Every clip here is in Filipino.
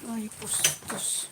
Ay, pues estos.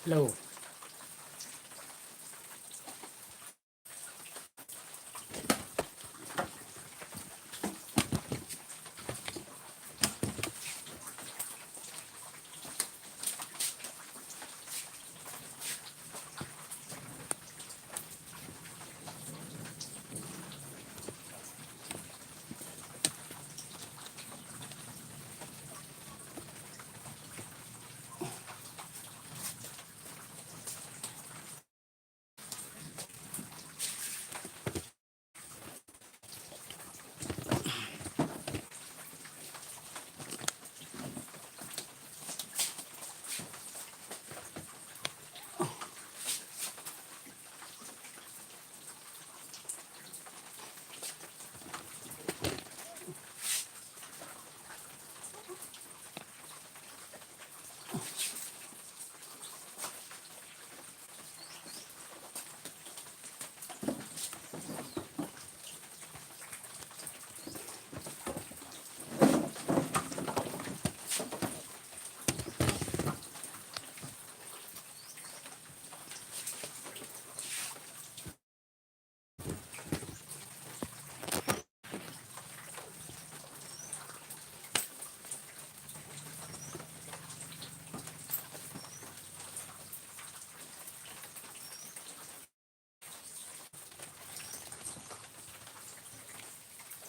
Hello.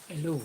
Hello.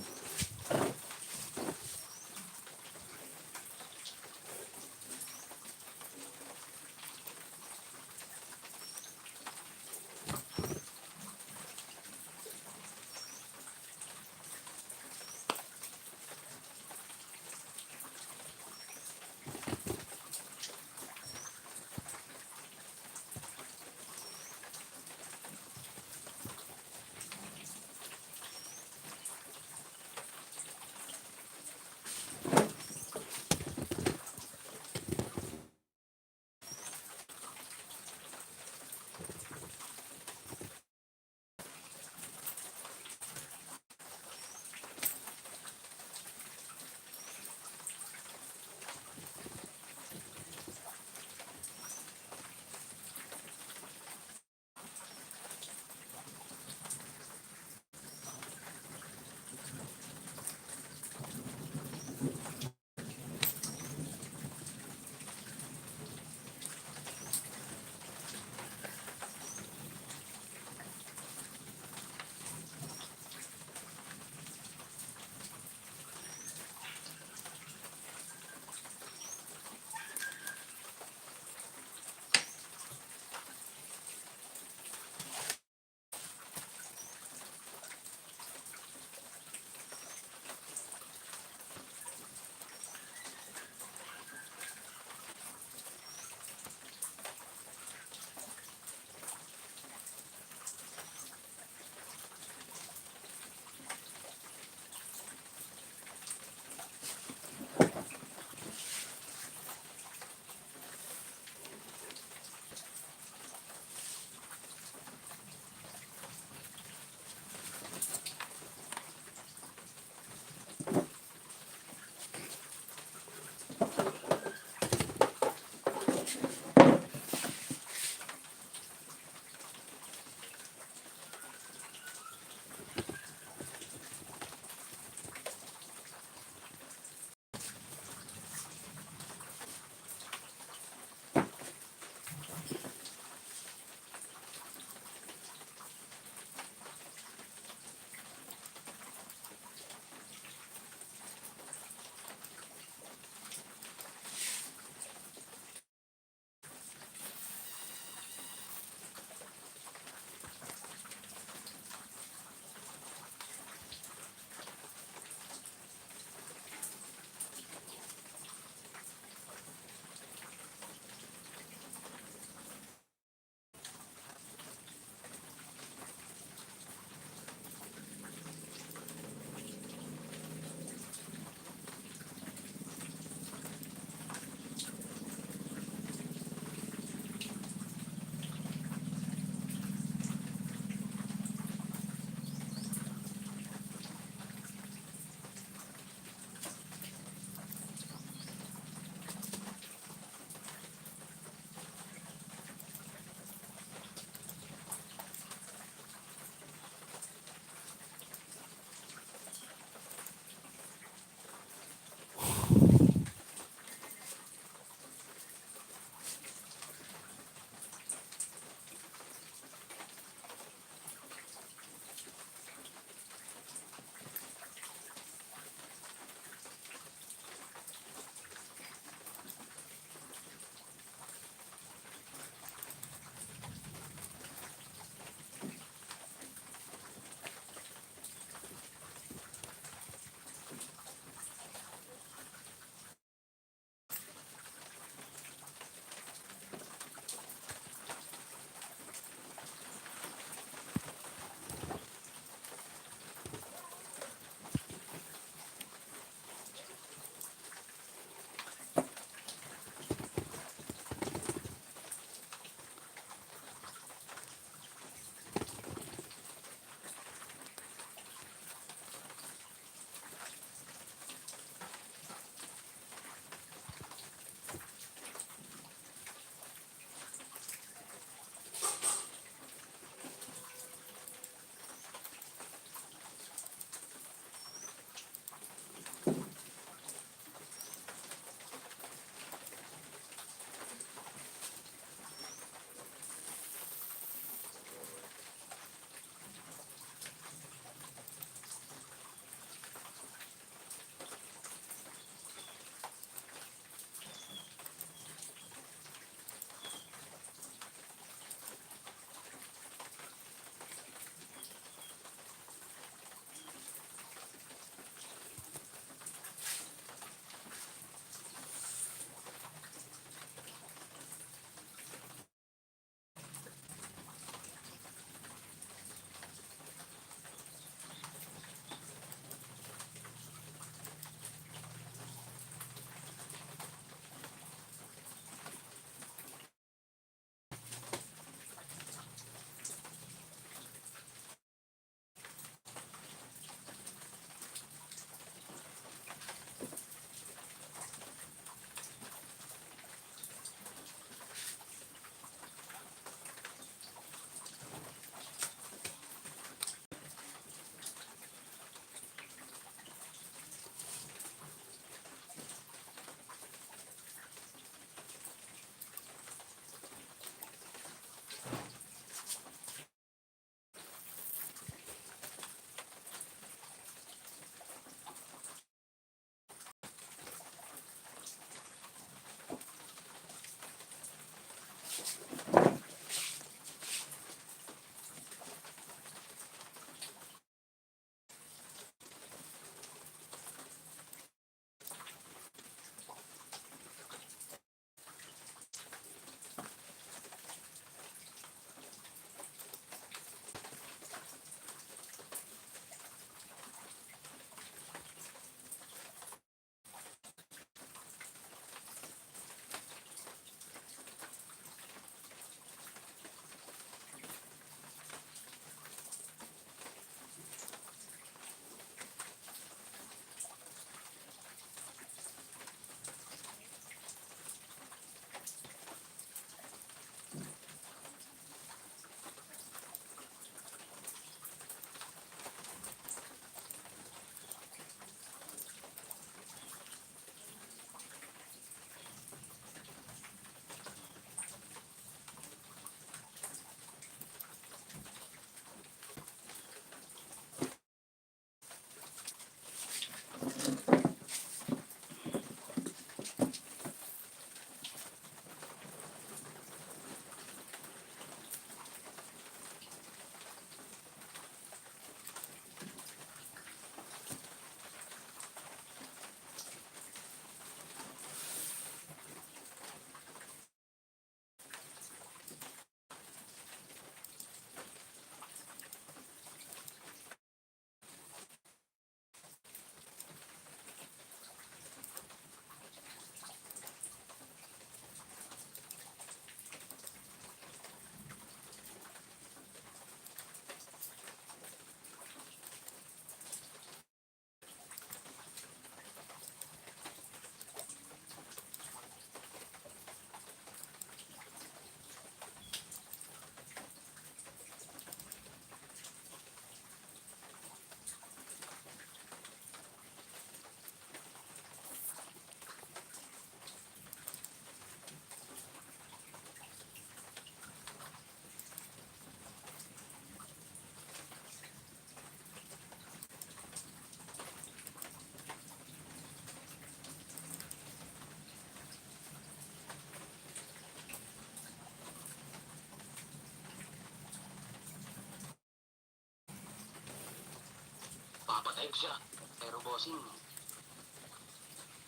Papatay ko siya. Pero bossing,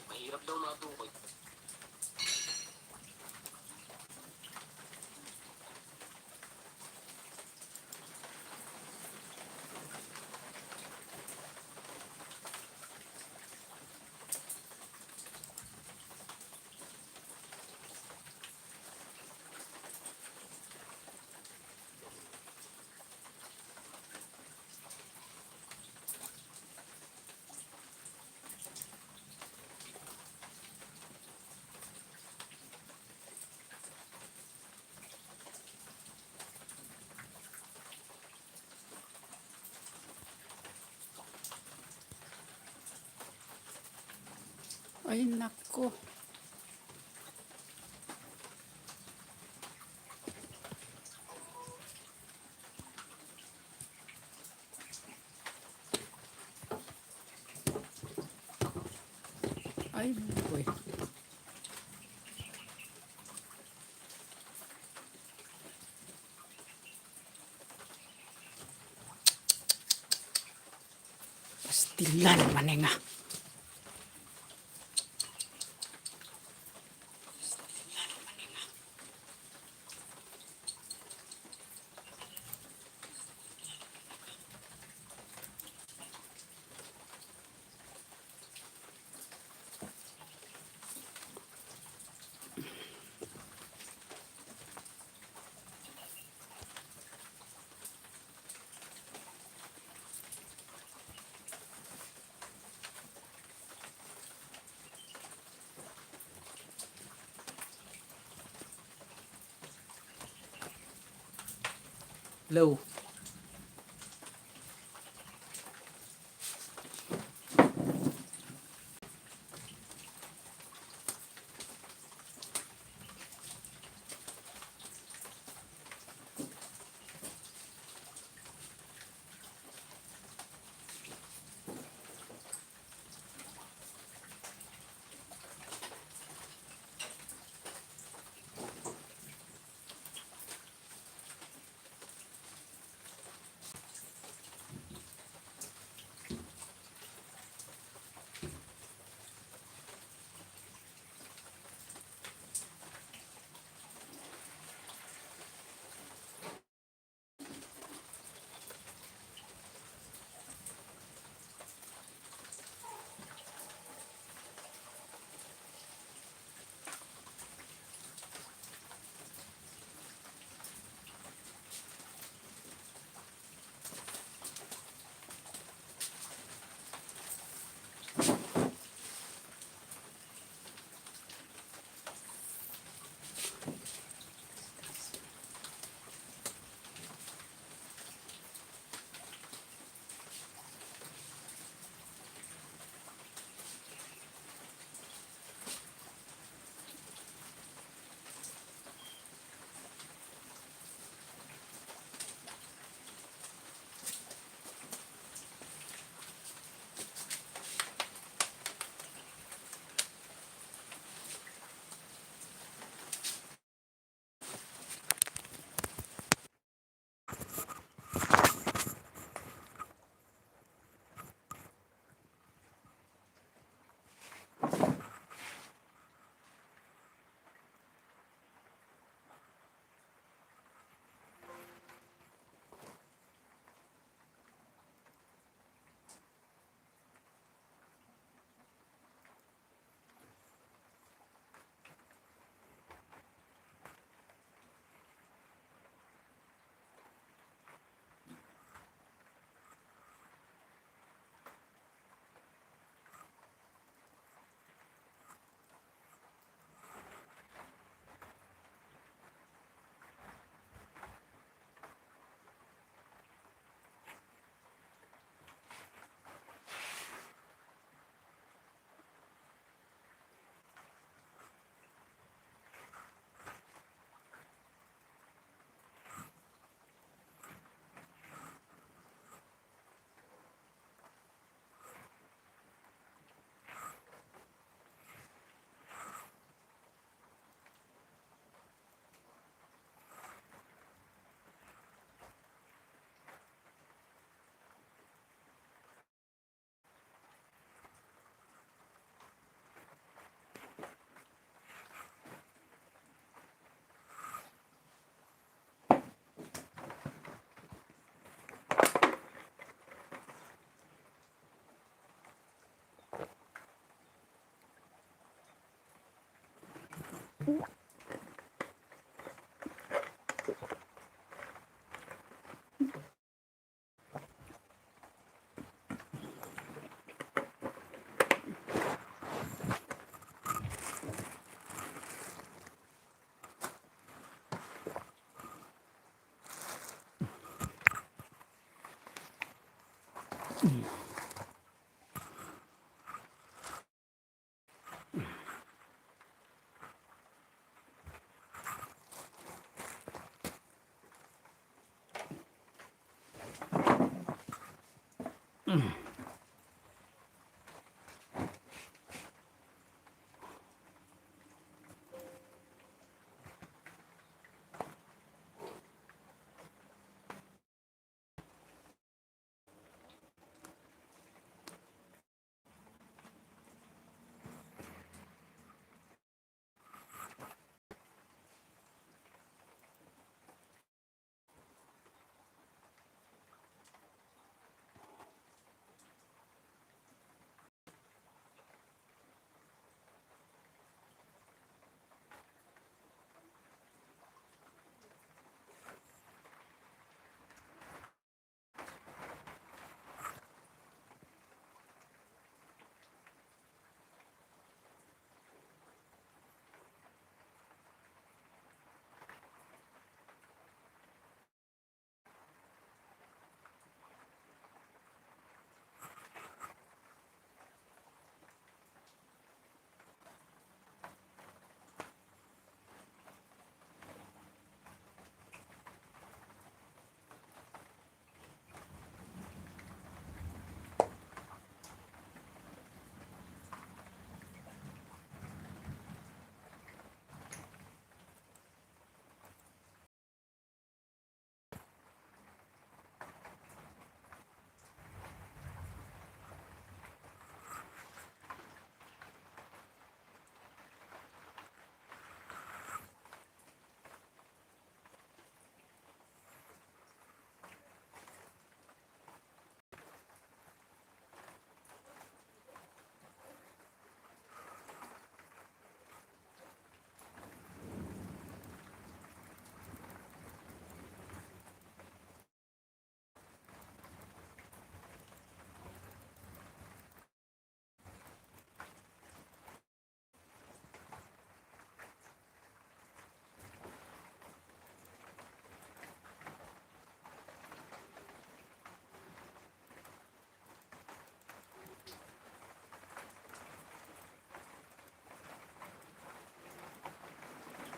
mahirap daw matukoy. Ay, nako. Ay, boy. Pastilan man nga. Low.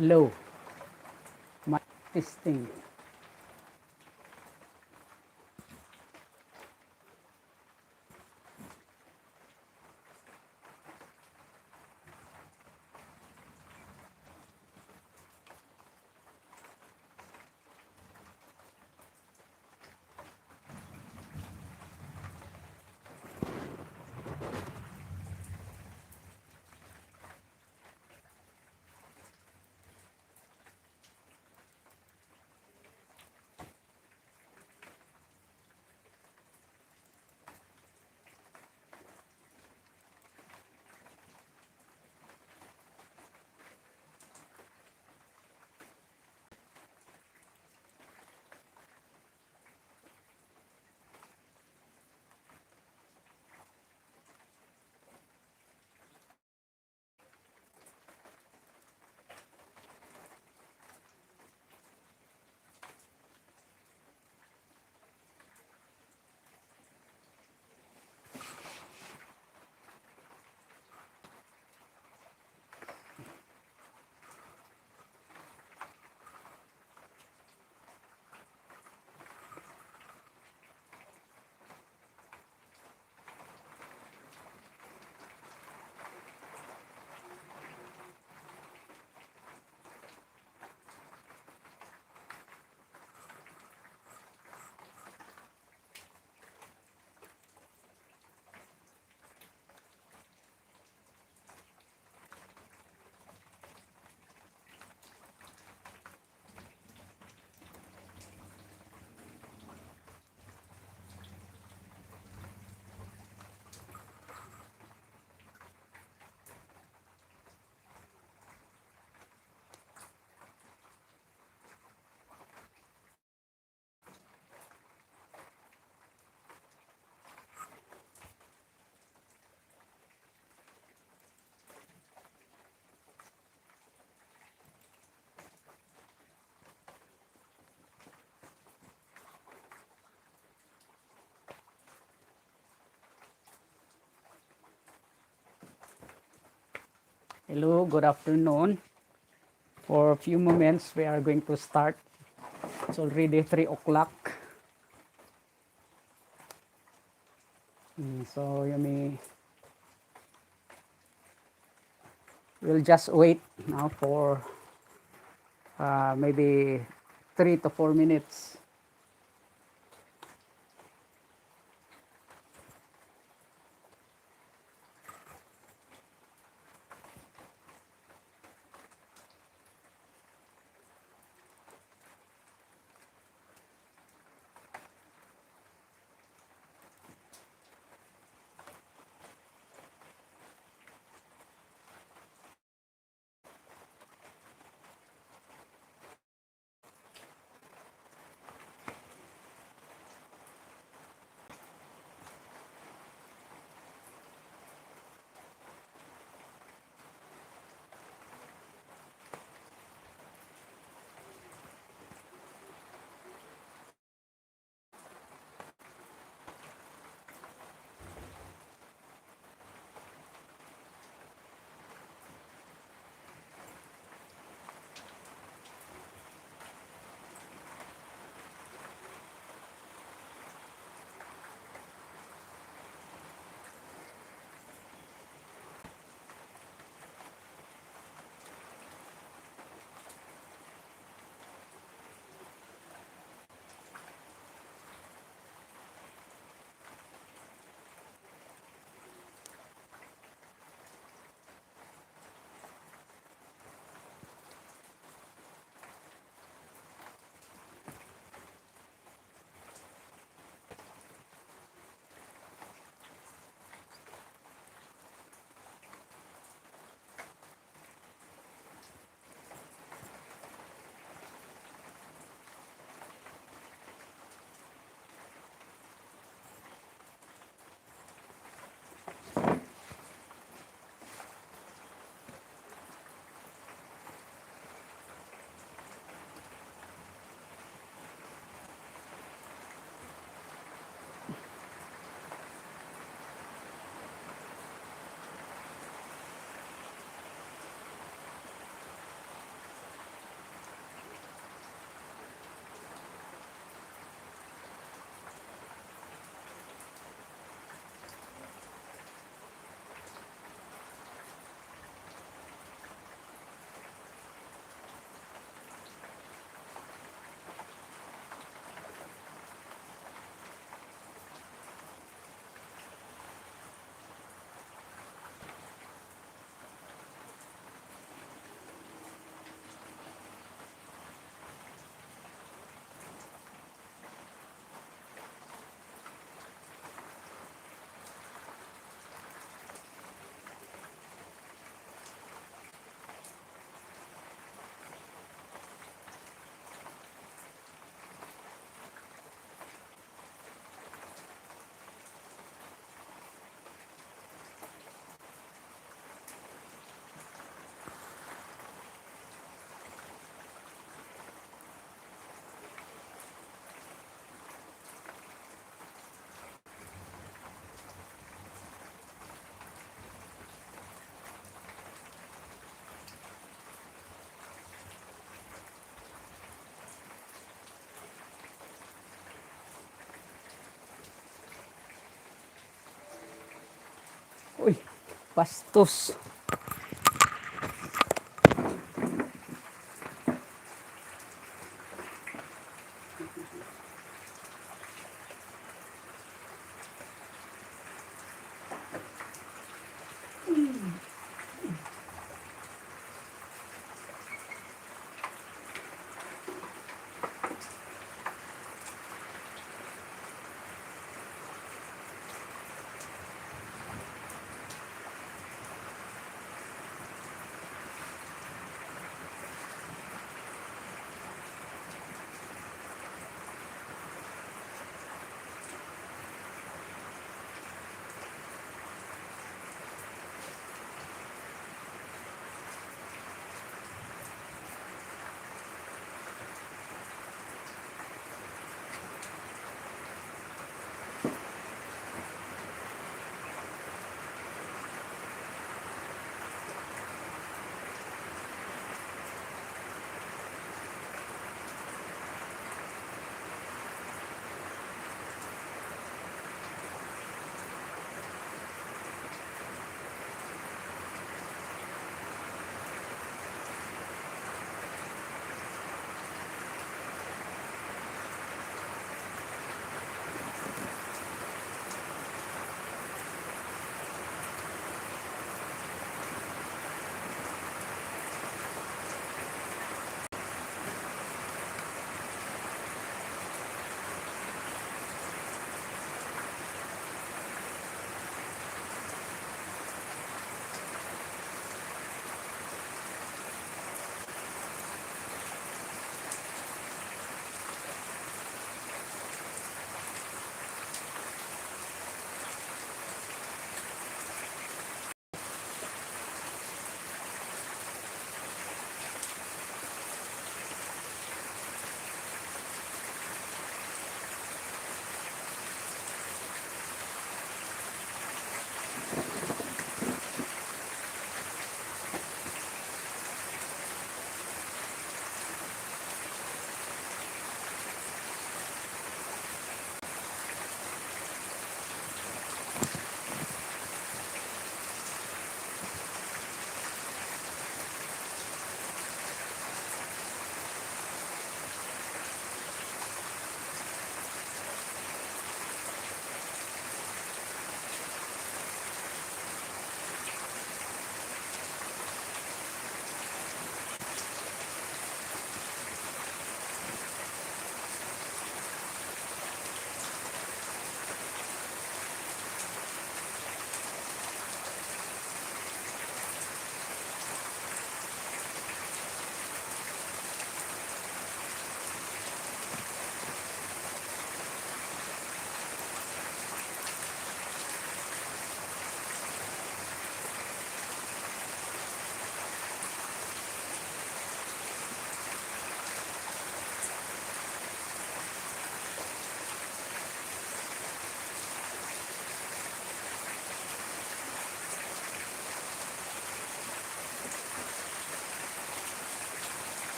Low. Mic testing. Hello, good afternoon. For a few moments, we are going to start. It's already 3 o'clock. So we'll just wait now for maybe 3 to 4 minutes. Uy, bastos.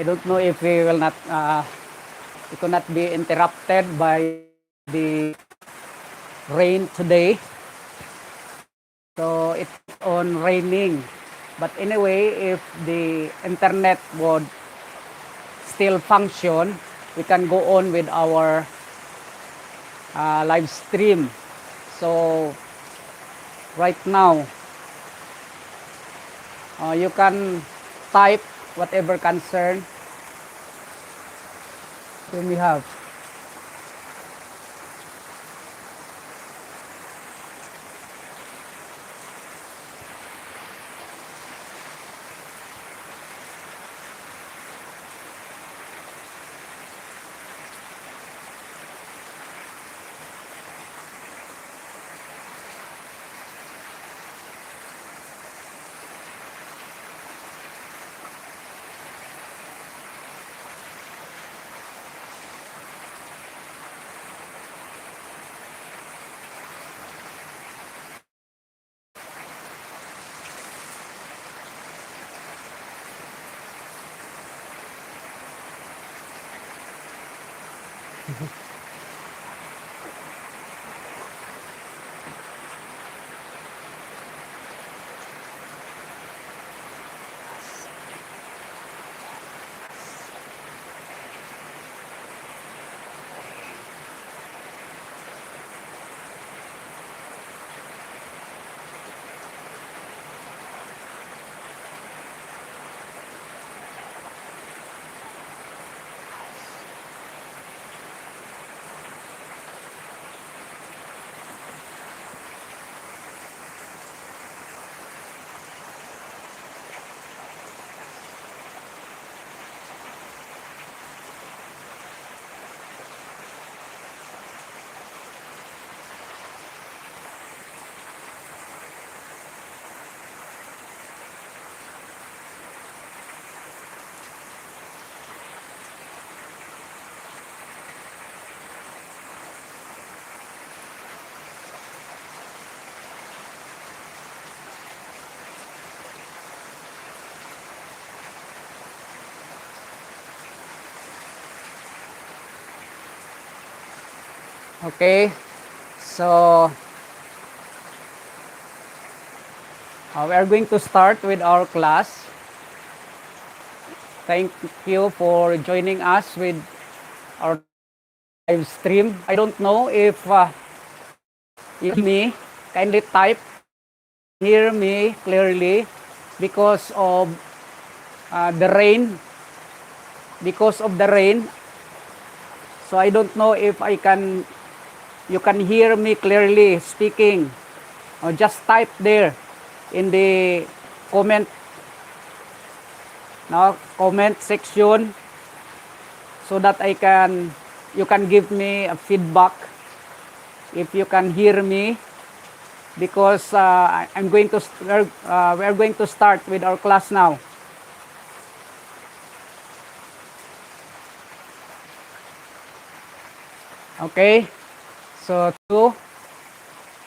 I don't know if we will not, we could not be interrupted by the rain today. So it's on raining. But anyway, if the internet would still function, we can go on with our live stream. So right now, you can type whatever concern you may have. Okay, so we are going to start with our class. Thank you for joining us with our live stream. I don't know if you hear me, kindly type, hear me clearly because of the rain. Because of the rain, so I don't know if you can hear me clearly speaking. Just type there in the comment section so that you can give me a feedback if you can hear me, because we are going to start with our class now. Okay, so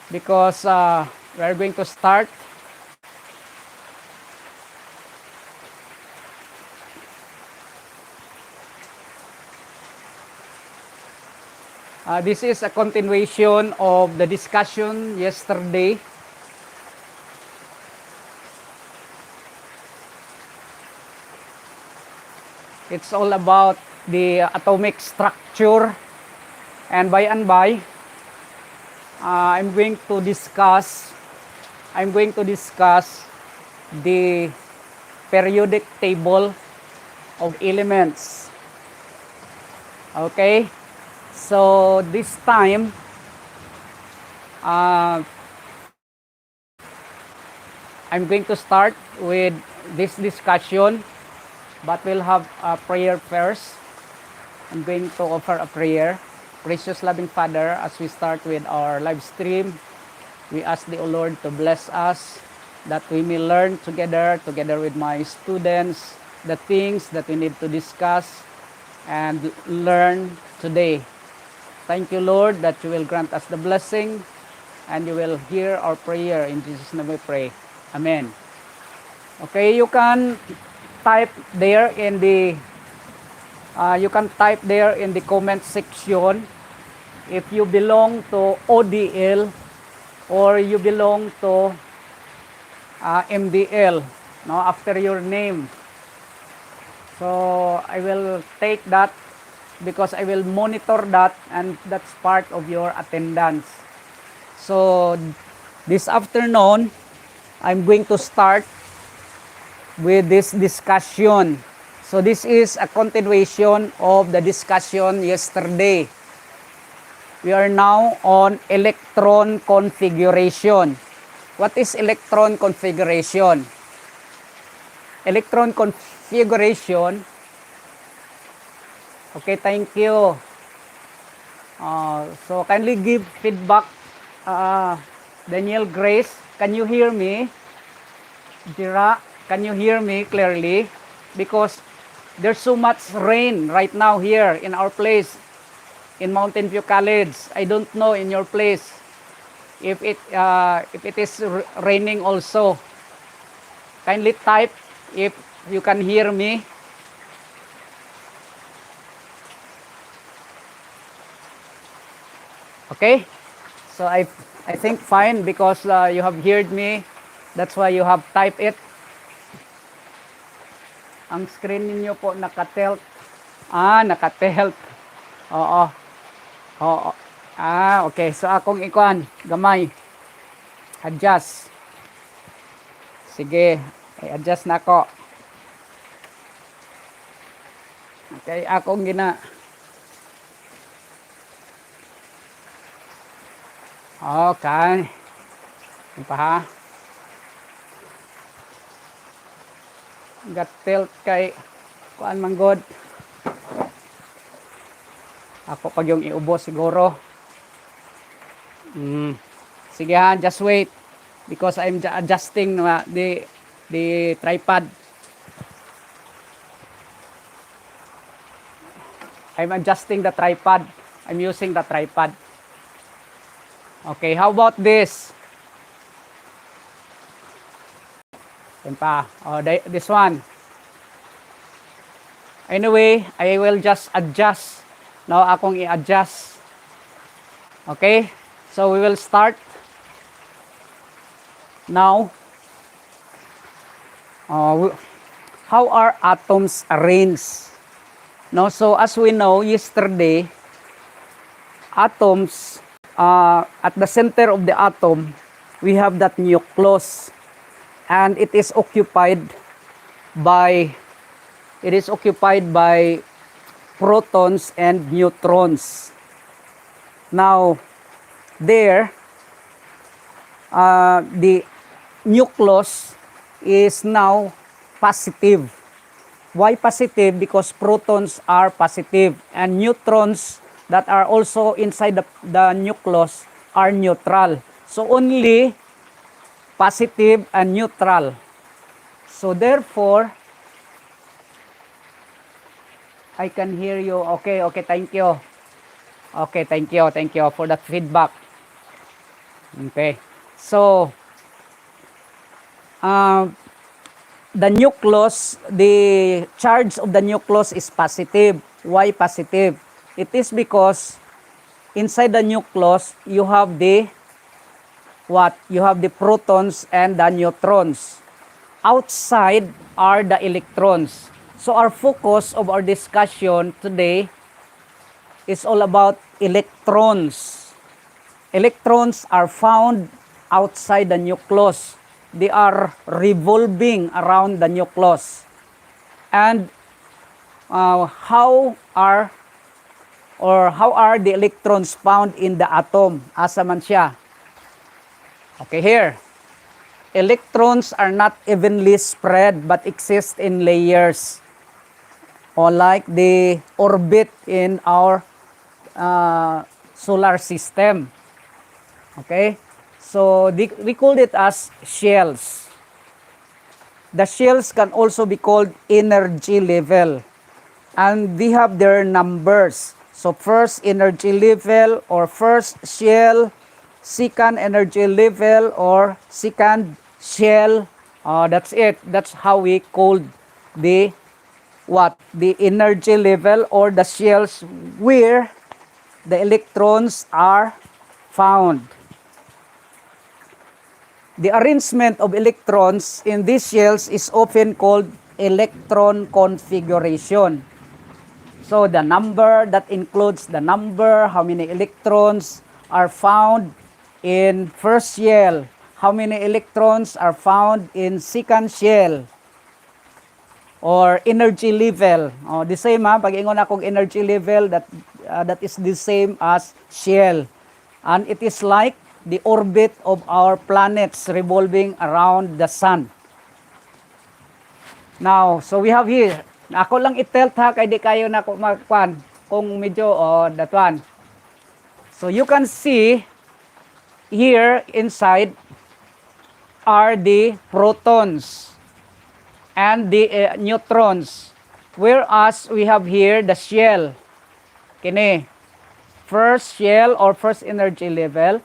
because we are going to start. This is a continuation of the discussion yesterday. It's all about the atomic structure, and by I'm going to discuss the periodic table of elements. Okay, so this time I'm going to start with this discussion, but we'll have a prayer first. I'm going to offer a prayer. Gracious loving Father, as we start with our live stream, we ask the Lord to bless us, that we may learn together with my students, the things that we need to discuss and learn today. Thank you, Lord, that you will grant us the blessing and you will hear our prayer. In Jesus' name we pray. Amen. Okay, you can type there in the You can type there in the comment section if you belong to ODL or you belong to MDL, no, after your name. So I will take that because I will monitor that, and that's part of your attendance. So this afternoon, I'm going to start with this discussion. So this is a continuation of the discussion yesterday. We are now on electron configuration. What is electron configuration? Electron configuration. Okay, thank you. So kindly give feedback. Daniel Grace, can you hear me? Jira, can you hear me clearly? Because there's so much rain right now here in our place, in Mountain View College. I don't know in your place if it is raining also. Kindly type if you can hear me. Okay, so I think fine because you have heard me. That's why you have typed it. Ang screen niyo po nakatilt. Nakatilt. Oo. Oo. Okay. So akong ikuan, gamay. Adjust. Sige, i-adjust na ako. Okay, akong gina. Okay. Ito ha. Got tilt kay kuan manggod. Ako pag yung iubos siguro. Sige ha, just wait because I'm adjusting the tripod. I'm adjusting the tripod. I'm using the tripod. Okay, how about this? This one. Anyway, I will just adjust. Now akong i-adjust. Okay? So we will start. Now, how are atoms arranged? No, so as we know, yesterday, atoms, at the center of the atom, we have that nucleus. And it is occupied by protons and neutrons. Now, there, the nucleus is now positive. Why positive? Because protons are positive and neutrons that are also inside the nucleus are neutral. So only positive and neutral. So therefore, I can hear you. Okay, thank you. Okay, thank you for that feedback. Okay, so the nucleus, the charge of the nucleus is positive. Why positive? It is because inside the nucleus, you have the You have the protons and the neutrons. Outside are the electrons. So our focus of our discussion today is all about electrons. Electrons are found outside the nucleus. They are revolving around the nucleus. And how are the electrons found in the atom? Asa man siya? Okay, here. Electrons are not evenly spread but exist in layers. Or like the orbit in our solar system. Okay? So, we call it as shells. The shells can also be called energy level. And they have their numbers. So, first energy level or first shell, second energy level or second shell. That's it. That's how we called the what? The energy level or the shells where the electrons are found. The arrangement of electrons in these shells is often called electron configuration. So the number that includes the number, how many electrons are found in first shell, how many electrons are found in second shell, or energy level. Oh, the same ha, pag ingon akong energy level, that is the same as shell. And it is like the orbit of our planets revolving around the sun. Now, so we have here, ako lang i-tilt ha, kaya di kayo na magkwan, kung medyo, that one. So you can see, here inside are the protons and the neutrons. Whereas we have here the shell. Kini, first shell or first energy level,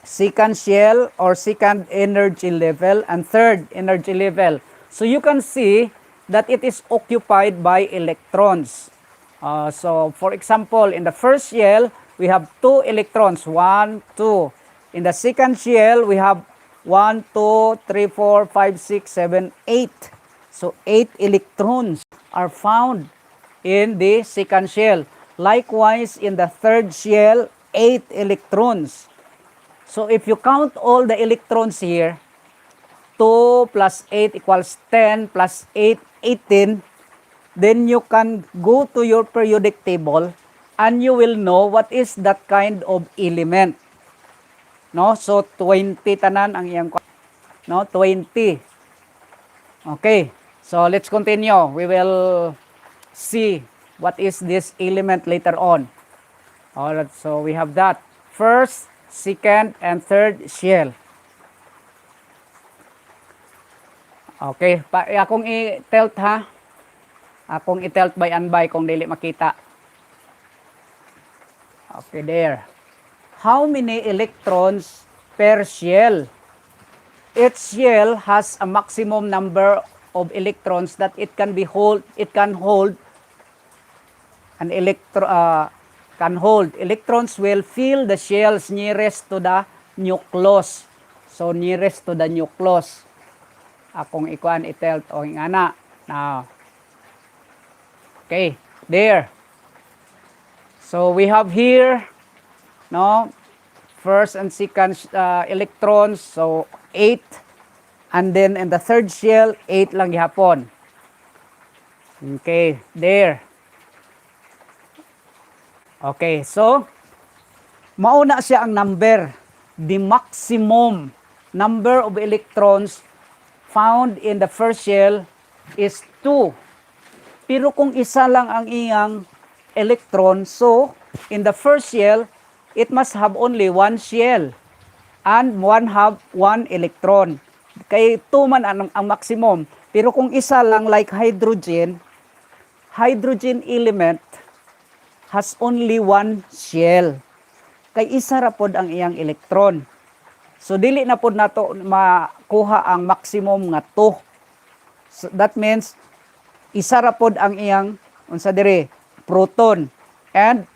second shell or second energy level, and third energy level. So you can see that it is occupied by electrons. So for example, in the first shell, we have 2 electrons, 1, 2. In the second shell, we have 1, 2, 3, 4, 5, 6, 7, 8. So 8 electrons are found in the second shell. Likewise, in the third shell, 8 electrons. So if you count all the electrons here, 2 plus 8 equals 10 plus 8, 18. Then you can go to your periodic table and you will know what is that kind of element. No? So 20 tanan ang iyang, no? 20. Okay. So let's continue. We will see what is this element later on. Alright, so we have that. First, second, and third shell. Okay, akong i-tilt ha. Akong i-tilt by and by kung dili makita. Okay, there. How many electrons per shell? Each shell has a maximum number of electrons that it can hold an electrons will fill the shells nearest to the nucleus. So nearest to the nucleus. Akong ikuan i-tilt o ingana. Now. Okay, there. So we have here, no, first and second electrons, so 8. And then in the third shell, 8 lang gihapon. Okay, there. Okay, so mauna siya ang number. The maximum number of electrons found in the first shell is 2. Pero kung isa lang ang iyang electron, so in the first shell, it must have only 1 shell and have 1 electron. Kay 2 man ang maximum. Pero kung isa lang like hydrogen element has only 1 shell. Kay isa ra pod ang iyang electron. So dili na pod nato makuha ang maximum nga 2. So that means isa ra pod ang iyang unsa dire proton and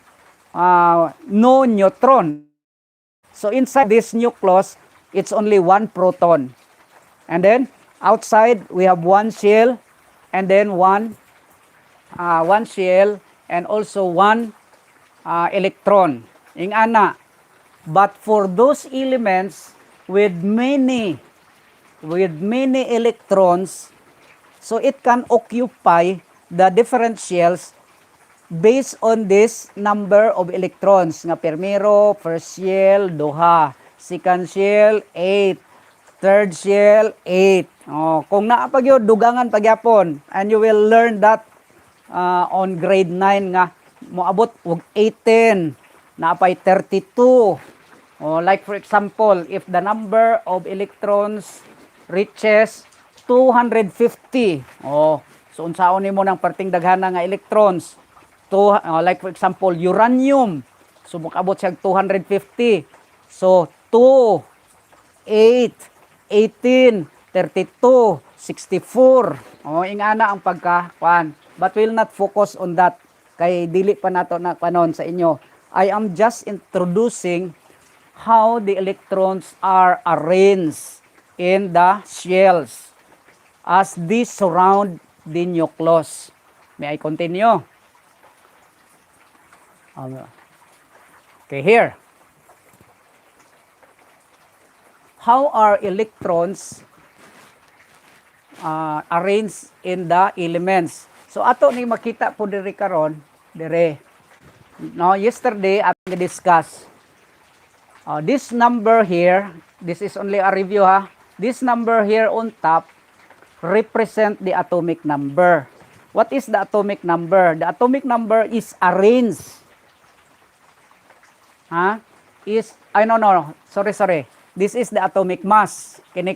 no neutron. So inside this nucleus, it's only 1 proton. And then outside we have 1 shell and then 1 shell and also 1 electron. Ingana. But for those elements with many electrons, so it can occupy the different shells based on this number of electrons. Nga primero, first shell, 2. Second shell, 8. Third shell, 8. Oh, kung naapag yun, dugangan pagyapon. And you will learn that on grade 9 nga. Moabot og 18. Naapay 32. Oh, like for example, if the number of electrons reaches 250. Oh, so unsaon nimo nang perting daghana nga electrons? Like for example, uranium. So moabot siya 250. So 2, 8, 18, 32, 64. O, ingana ang pagka-kuan. But we'll not focus on that. Kay dili pa nato na panon sa inyo. I am just introducing how the electrons are arranged in the shells as these surround the nucleus. May I continue? Okay, here. How are electrons arranged in the elements? So ato ni makita po diri karon, dire. No, yesterday ato discuss this number here, this is only a review ha. This number here on top represent the atomic number. What is the atomic number? The atomic number is arranged. No. Sorry. This is the atomic mass. Kini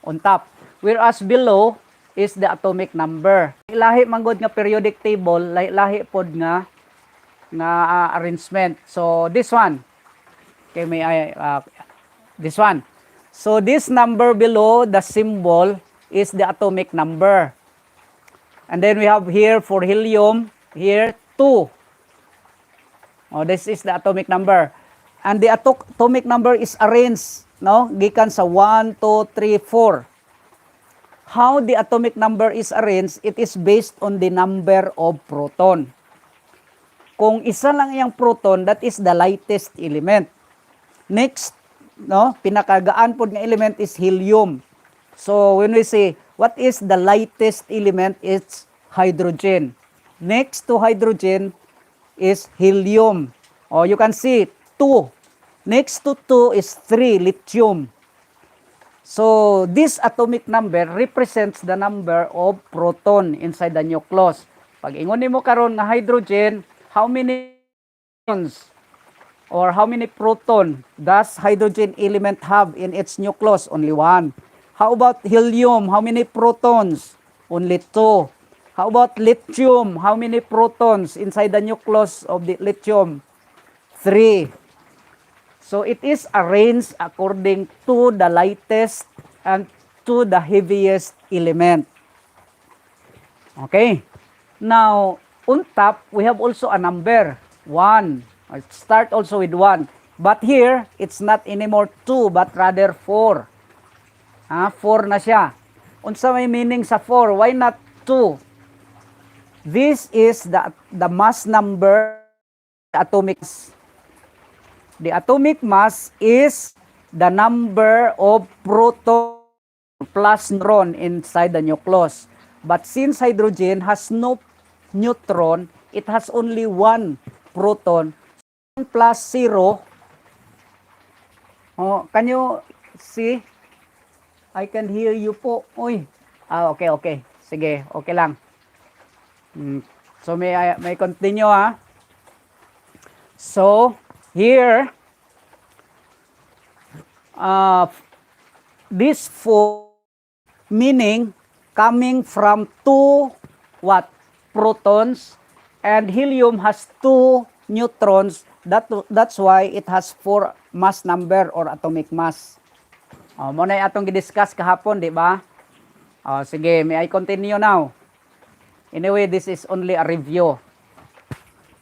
on top. Whereas below is the atomic number. Lahi manggod nga periodic table, lahi pod nga arrangement. So this one. Okay, this one. So this number below the symbol is the atomic number. And then we have here for helium, here 2. Oh, this is the atomic number. And the atomic number is arranged, no? Gikan sa 1, 2, 3, 4. How the atomic number is arranged, it is based on the number of proton. Kung isa lang yung proton, that is the lightest element. Next, no, pinakagaan pod nga element is helium. So when we say what is the lightest element, it's hydrogen. Next to hydrogen is helium. Oh, you can see 2. Next to 2 is 3, lithium. So this atomic number represents the number of proton inside the nucleus. Pag ingon nimo karon nga hydrogen, how many protons or how many proton does hydrogen element have in its nucleus? Only 1. How about helium? How many protons? Only 2. How about lithium? How many protons inside the nucleus of the lithium? 3. So it is arranged according to the lightest and to the heaviest element. Okay. Now, on top, we have also a number, 1. I start also with 1. But here, it's not anymore 2, but rather 4. 4 na siya. Unsa may meaning sa 4? Why not 2? This is the mass number, the atomic mass. The atomic mass is the number of proton plus neutron inside the nucleus. But since hydrogen has no neutron, it has only 1 proton. 1 plus 0. Oh, can you see? I can hear you po. Uy. Okay. Sige, okay lang. So may continue ha. So here this 4 meaning coming from 2 what? Protons, and helium has 2 neutrons. That's why it has 4 mass number or atomic mass. Muna yung atong gidiscuss kahapon, di ba? Sige, may I continue now? Anyway, this is only a review.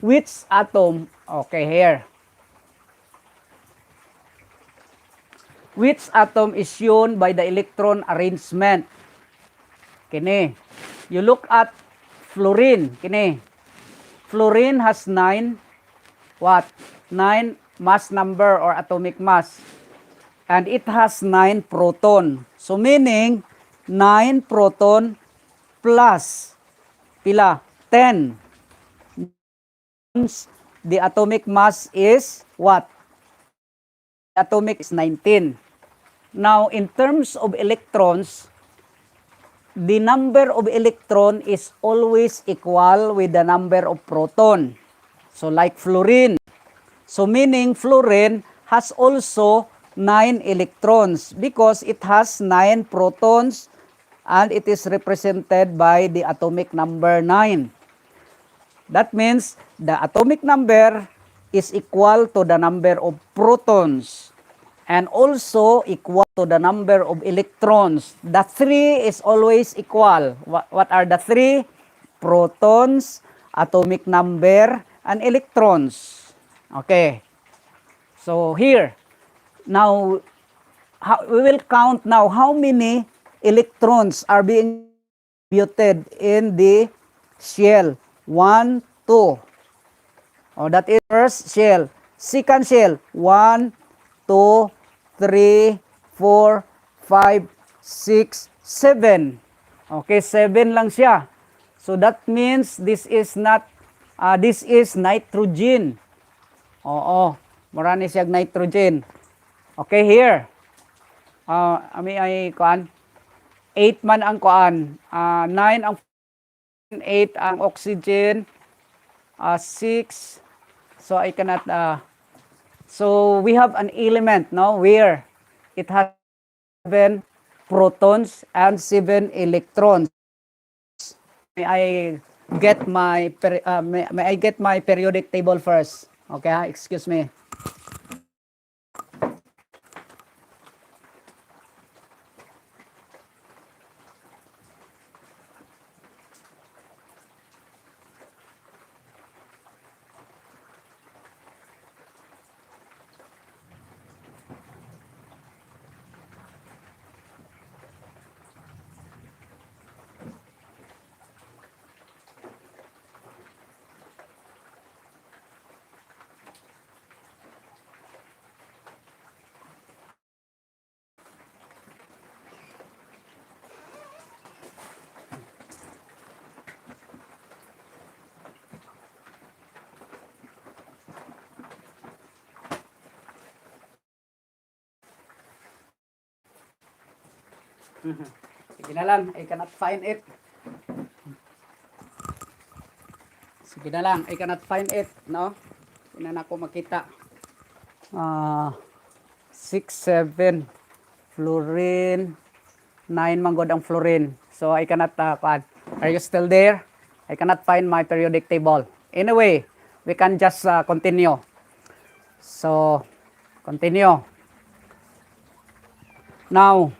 Which atom? Okay, here. Which atom is shown by the electron arrangement? Kini. You look at fluorine. Kini. Fluorine has 9 what? 9 mass number or atomic mass. And it has 9 proton. So meaning 9 proton plus pila 10. The atomic mass is what? Atomic is 19. Now in terms of electrons, the number of electron is always equal with the number of proton. So like fluorine. So meaning fluorine has also 9 electrons because it has 9 protons and it is represented by the atomic number 9. That means the atomic number is equal to the number of protons. and also equal to the number of electrons. The 3 is always equal. What are the 3? Protons, atomic number, and electrons. Okay. So here, now we will count now how many electrons are being distributed in the shell. 1, 2. Oh, that is first shell. Second shell, 1, 2, 3, 4, 5, 6, 7. Okay, 7 lang siya. So that means this is not, this is nitrogen. Oo, marami siyang nitrogen. Okay, here. Ay kuan. 8 man ang kuan. 9 ang 8 ang oxygen. 6. So I cannot so we have an element now where it has 7 protons and 7 electrons. May I get my may I get my periodic table first? Okay, excuse me. Sige na lang, I cannot find it. Sige na lang, I cannot find it, no? Hindi na ako makita. 6, 7, fluorine, 9 manggod ang fluorine. So I cannot, are you still there? I cannot find my periodic table. Anyway, we can just continue. So, continue. Now,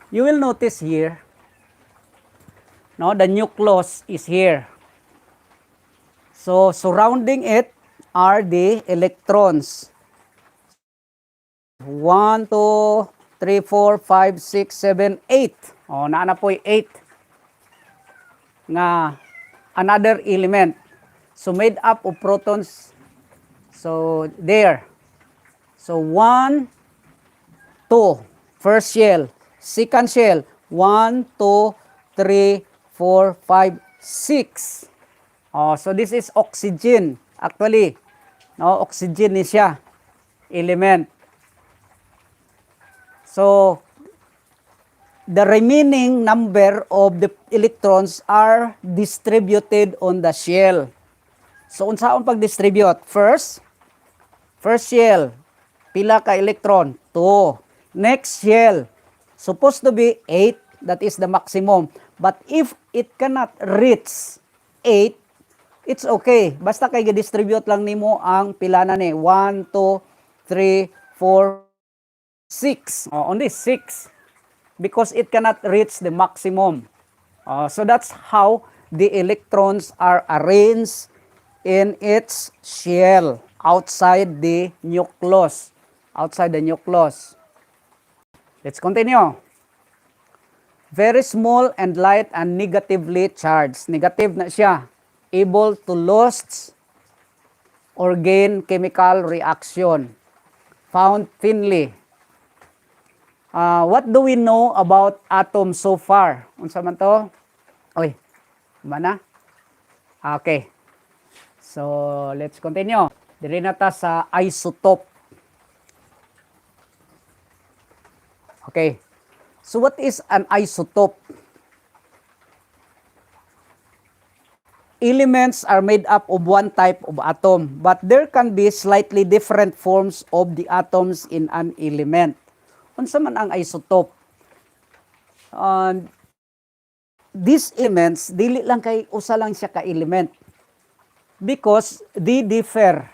you will notice here, no, the nucleus is here. So, surrounding it are the electrons. 1, 2, 3, 4, 5, 6, 7, 8. Oh, naana po 8 nga another element. So, made up of protons. So, there. So, 1, 2. First shell. Second shell, 1, 2, 3, 4, 5, 6. Oh, so this is oxygen. Actually, no, oxygen ni siya. Element. So, the remaining number of the electrons are distributed on the shell. So, unsaon pag-distribute? First shell, pila ka electron? 2. Next shell, supposed to be 8, that is the maximum. But if it cannot reach 8, it's okay. Basta kay distribute lang nimo ang pila na ni 1, 2, 3, 4, 6. Only 6. Because it cannot reach the maximum. So that's how the electrons are arranged in its shell outside the nucleus. Outside the nucleus. Let's continue. Very small and light and negatively charged. Negative na siya. Able to lose or gain chemical reaction. Found thinly. What do we know about atoms so far? Unsa man to? Oy, mana? Okay. So, let's continue. Diri na ta sa isotope. Okay. So what is an isotope? Elements are made up of one type of atom, but there can be slightly different forms of the atoms in an element. Unsa man ang isotope? These elements, dili lang kay usa lang siya ka element. Because they differ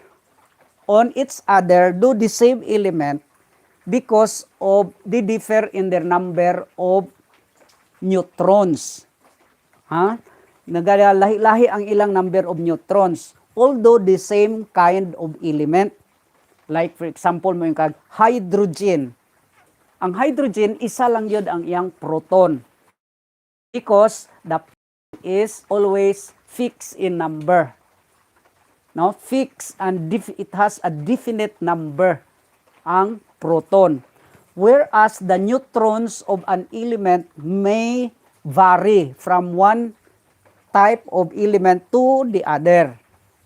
on each other, do the same element, because of they differ in their number of neutrons. Ha? Nagalahi-lahi ang ilang number of neutrons, although the same kind of element. Like for example, mo yung hydrogen. Ang hydrogen, isa lang yun ang iyang proton. Because the is always fixed in number. No, fixed and it has a definite number ang proton. Whereas the neutrons of an element may vary from one type of element to the other,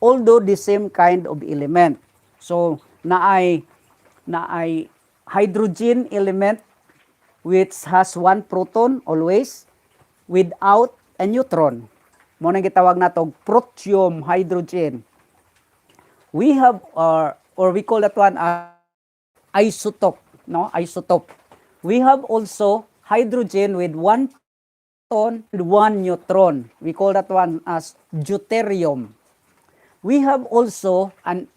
although the same kind of element. So, naay hydrogen element which has one proton always without a neutron. Mo nang gitawag natog protium hydrogen. We have or we call that one isotope, no? Isotope. We have also hydrogen with one proton and one neutron. We call that one as deuterium. We have also an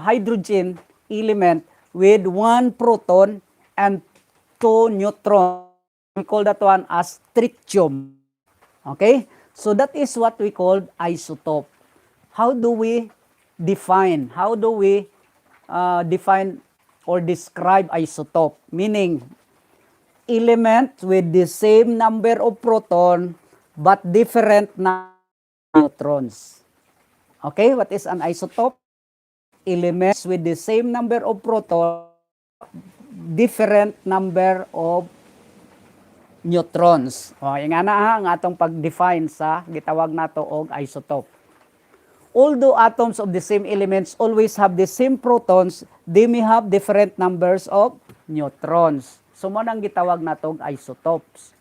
hydrogen element with one proton and two neutrons. We call that one as tritium. Okay? So that is what we call isotope. How do we define? How do we define or describe isotope? Meaning, element with the same number of proton but different neutrons. Okay, what is an isotope? Elements with the same number of proton, different number of neutrons. O, yung ang atong pag-define sa gitawag nato og isotope. Although atoms of the same elements always have the same protons, they may have different numbers of neutrons. So, mo nang gitawag nato og isotopes.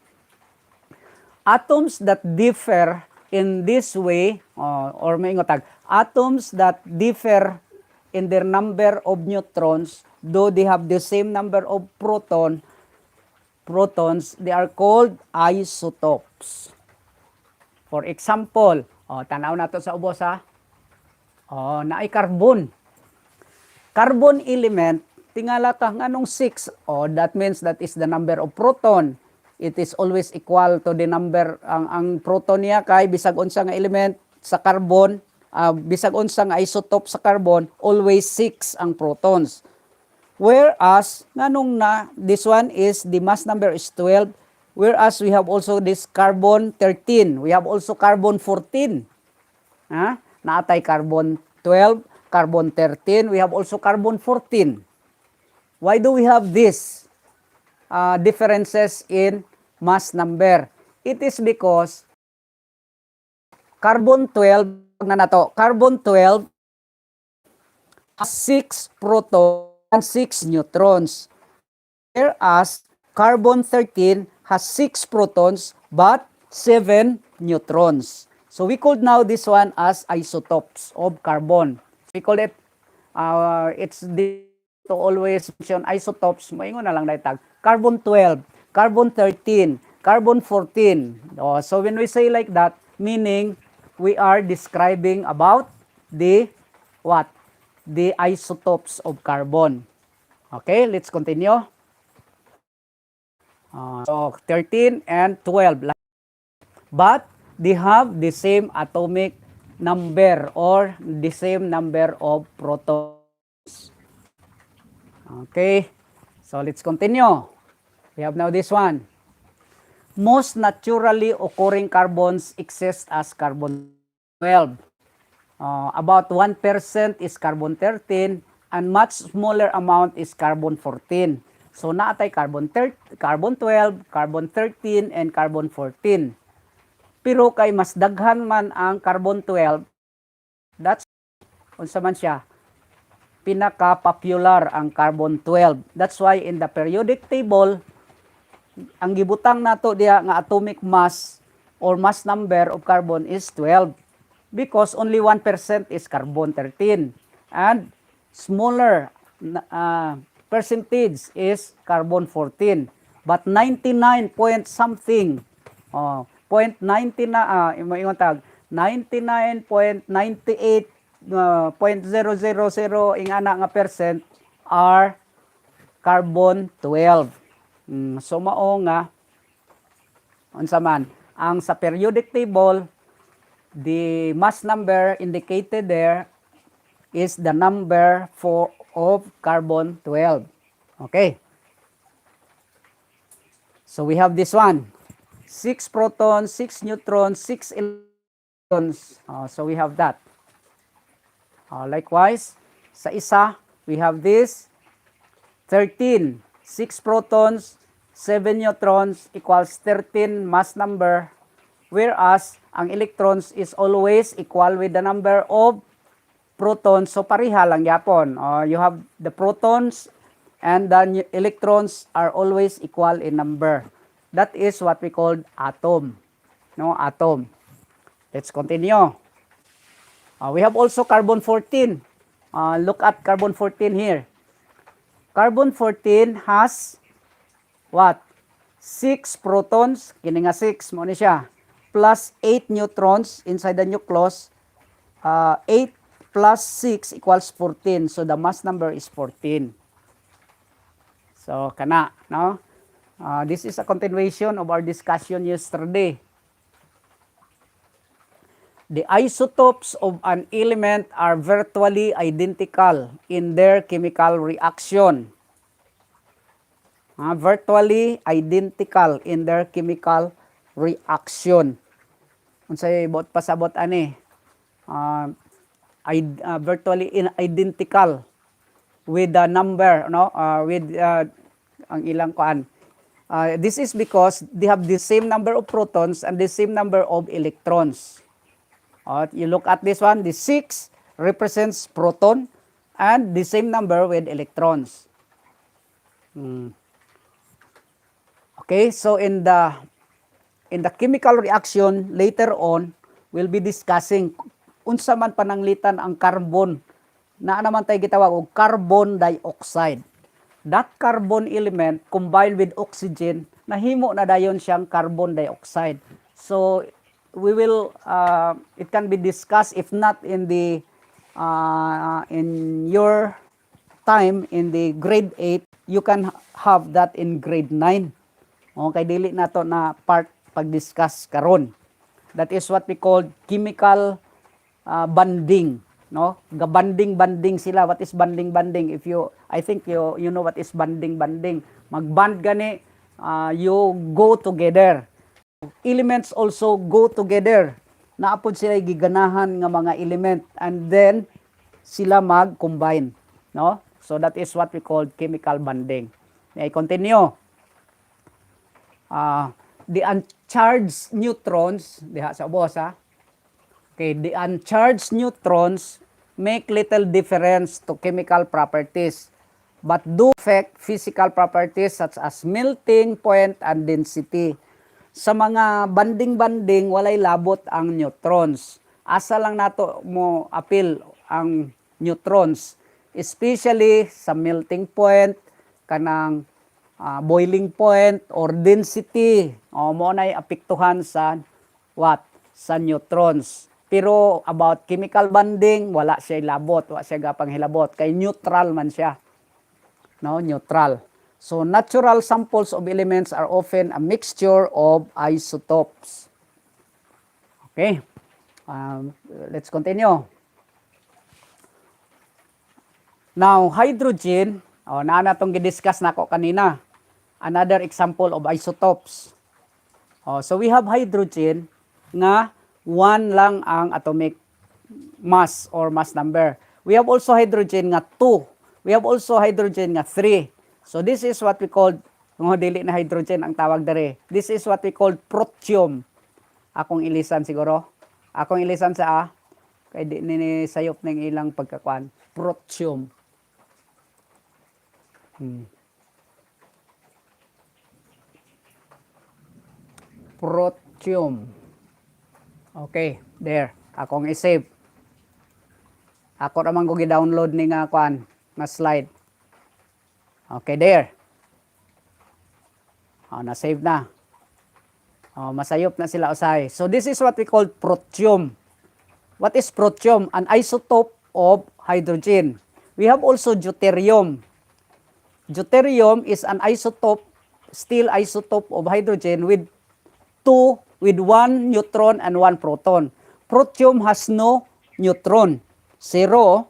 Atoms that differ in this way, or may ingotag, atoms that differ in their number of neutrons, though they have the same number of protons, they are called isotopes. For example, tanaw nato sa ubos ha. Naay carbon. Carbon element, tingala ka nganong 6. That means that is the number of proton. It is always equal to the number, ang proton niya kay bisag unsa nga element sa carbon, bisag unsa nga isotope sa carbon, always 6 ang protons. Whereas, nganong this one is, the mass number is 12, whereas we have also this carbon 13. We have also carbon 14. Naatay carbon 12, carbon 13, we have also carbon 14. Why do we have this differences in mass number? It is because carbon 12 carbon 12 has 6 protons and 6 neutrons, whereas carbon 13 has 6 protons but 7 neutrons. So we call now this one as isotopes of carbon. We call it, it's to always mention isotopes, maingon na lang dahil carbon 12, carbon 13, carbon 14. So when we say like that, meaning we are describing about the what? The isotopes of carbon. Okay, let's continue. So 13 and 12. But they have the same atomic number or the same number of protons. Okay, so let's continue. We have now this one. Most naturally occurring carbons exist as carbon 12. About 1% is carbon 13 and much smaller amount is carbon 14. So naatay carbon 12, carbon 13, and carbon 14. Pero kay mas daghan man ang carbon 12, that's unsa man siya, pinaka-popular ang carbon 12. That's why in the periodic table, ang gibutang nato diha nga atomic mass or mass number of carbon is 12 because only 1% is carbon 13 and smaller percentage is carbon 14, but 99 point something 99.98.000 ingana nga percent are carbon 12. So mao nga unsa man ang sa periodic table, the mass number indicated there is the number of carbon 12. Okay. So we have this one. 6 protons, 6 neutrons, 6 electrons. So we have that. Likewise, sa isa, we have this 13. 6 protons, 7 neutrons equals 13 mass number. Whereas, ang electrons is always equal with the number of protons. So pareha lang yapon. You have the protons and the electrons are always equal in number. That is what we call atom. No, atom. Let's continue. We have also carbon 14. Look at carbon 14 here. Carbon 14 has what? 6 protons, kini nga 6 mo ni siya, plus 8 neutrons inside the nucleus. 8 plus 6 equals 14. So the mass number is 14. So kana, no? This is a continuation of our discussion yesterday. The isotopes of an element are virtually identical in their chemical reaction. Virtually identical in their chemical reaction. Unsay bot pasabot ani? Virtually identical with the number, no? With ang ilang kuan. This is because they have the same number of protons and the same number of electrons. You look at this one, the 6 represents proton and the same number with electrons. Okay, so in the chemical reaction later on, we'll be discussing unsa man pananglitan ang carbon na naman tayo gitawag og carbon dioxide. That carbon element combined with oxygen, nahimo na dayon siyang carbon dioxide. So we will it can be discussed, if not in the in your time in the grade 8, you can have that in grade 9. Okay, dili nato na part pag-discuss karon. That is what we call chemical bonding. No, banding sila. What is banding? If I think you know what is banding. Magband gani, you go together. Elements also go together. Naapod sila giganahan nga mga element and then sila mag-combine. No, so that is what we call chemical bonding. I continue. The uncharged neutrons diha sa ubos ha. Okay, the uncharged neutrons make little difference to chemical properties but do affect physical properties such as melting point and density. Sa mga banding-banding, walay labot ang neutrons. Asa lang nato mo apil ang neutrons, especially sa melting point, kanang boiling point or density. Mo nay apektuhan sa what? Sa neutrons. Pero about chemical bonding, wala siya labot, wala siya gapang hilabot. Kay neutral man siya. No, neutral. So natural samples of elements are often a mixture of isotopes. Okay. Let's continue. Now, hydrogen, na itong gidiscuss na ako kanina. Another example of isotopes. So we have hydrogen nga 1 lang ang atomic mass or mass number. We have also hydrogen nga 2. We have also hydrogen nga 3. So this is what we call, dili na hydrogen ang tawag dere. This is what we call protium. Akong ilisan siguro. Akong ilisan sa kay di ni sayop ning ilang pagkakuan. Protium. Protium. Okay, there. Akong i-save. Ako naman ko gi-download ni nga kuan, nga slide. Okay, there. Na-save na. Masayop na sila usay. So this is what we call protium. What is protium? An isotope of hydrogen. We have also deuterium. Deuterium is an isotope, still isotope of hydrogen with one neutron and one proton. Protium has no neutron, 0.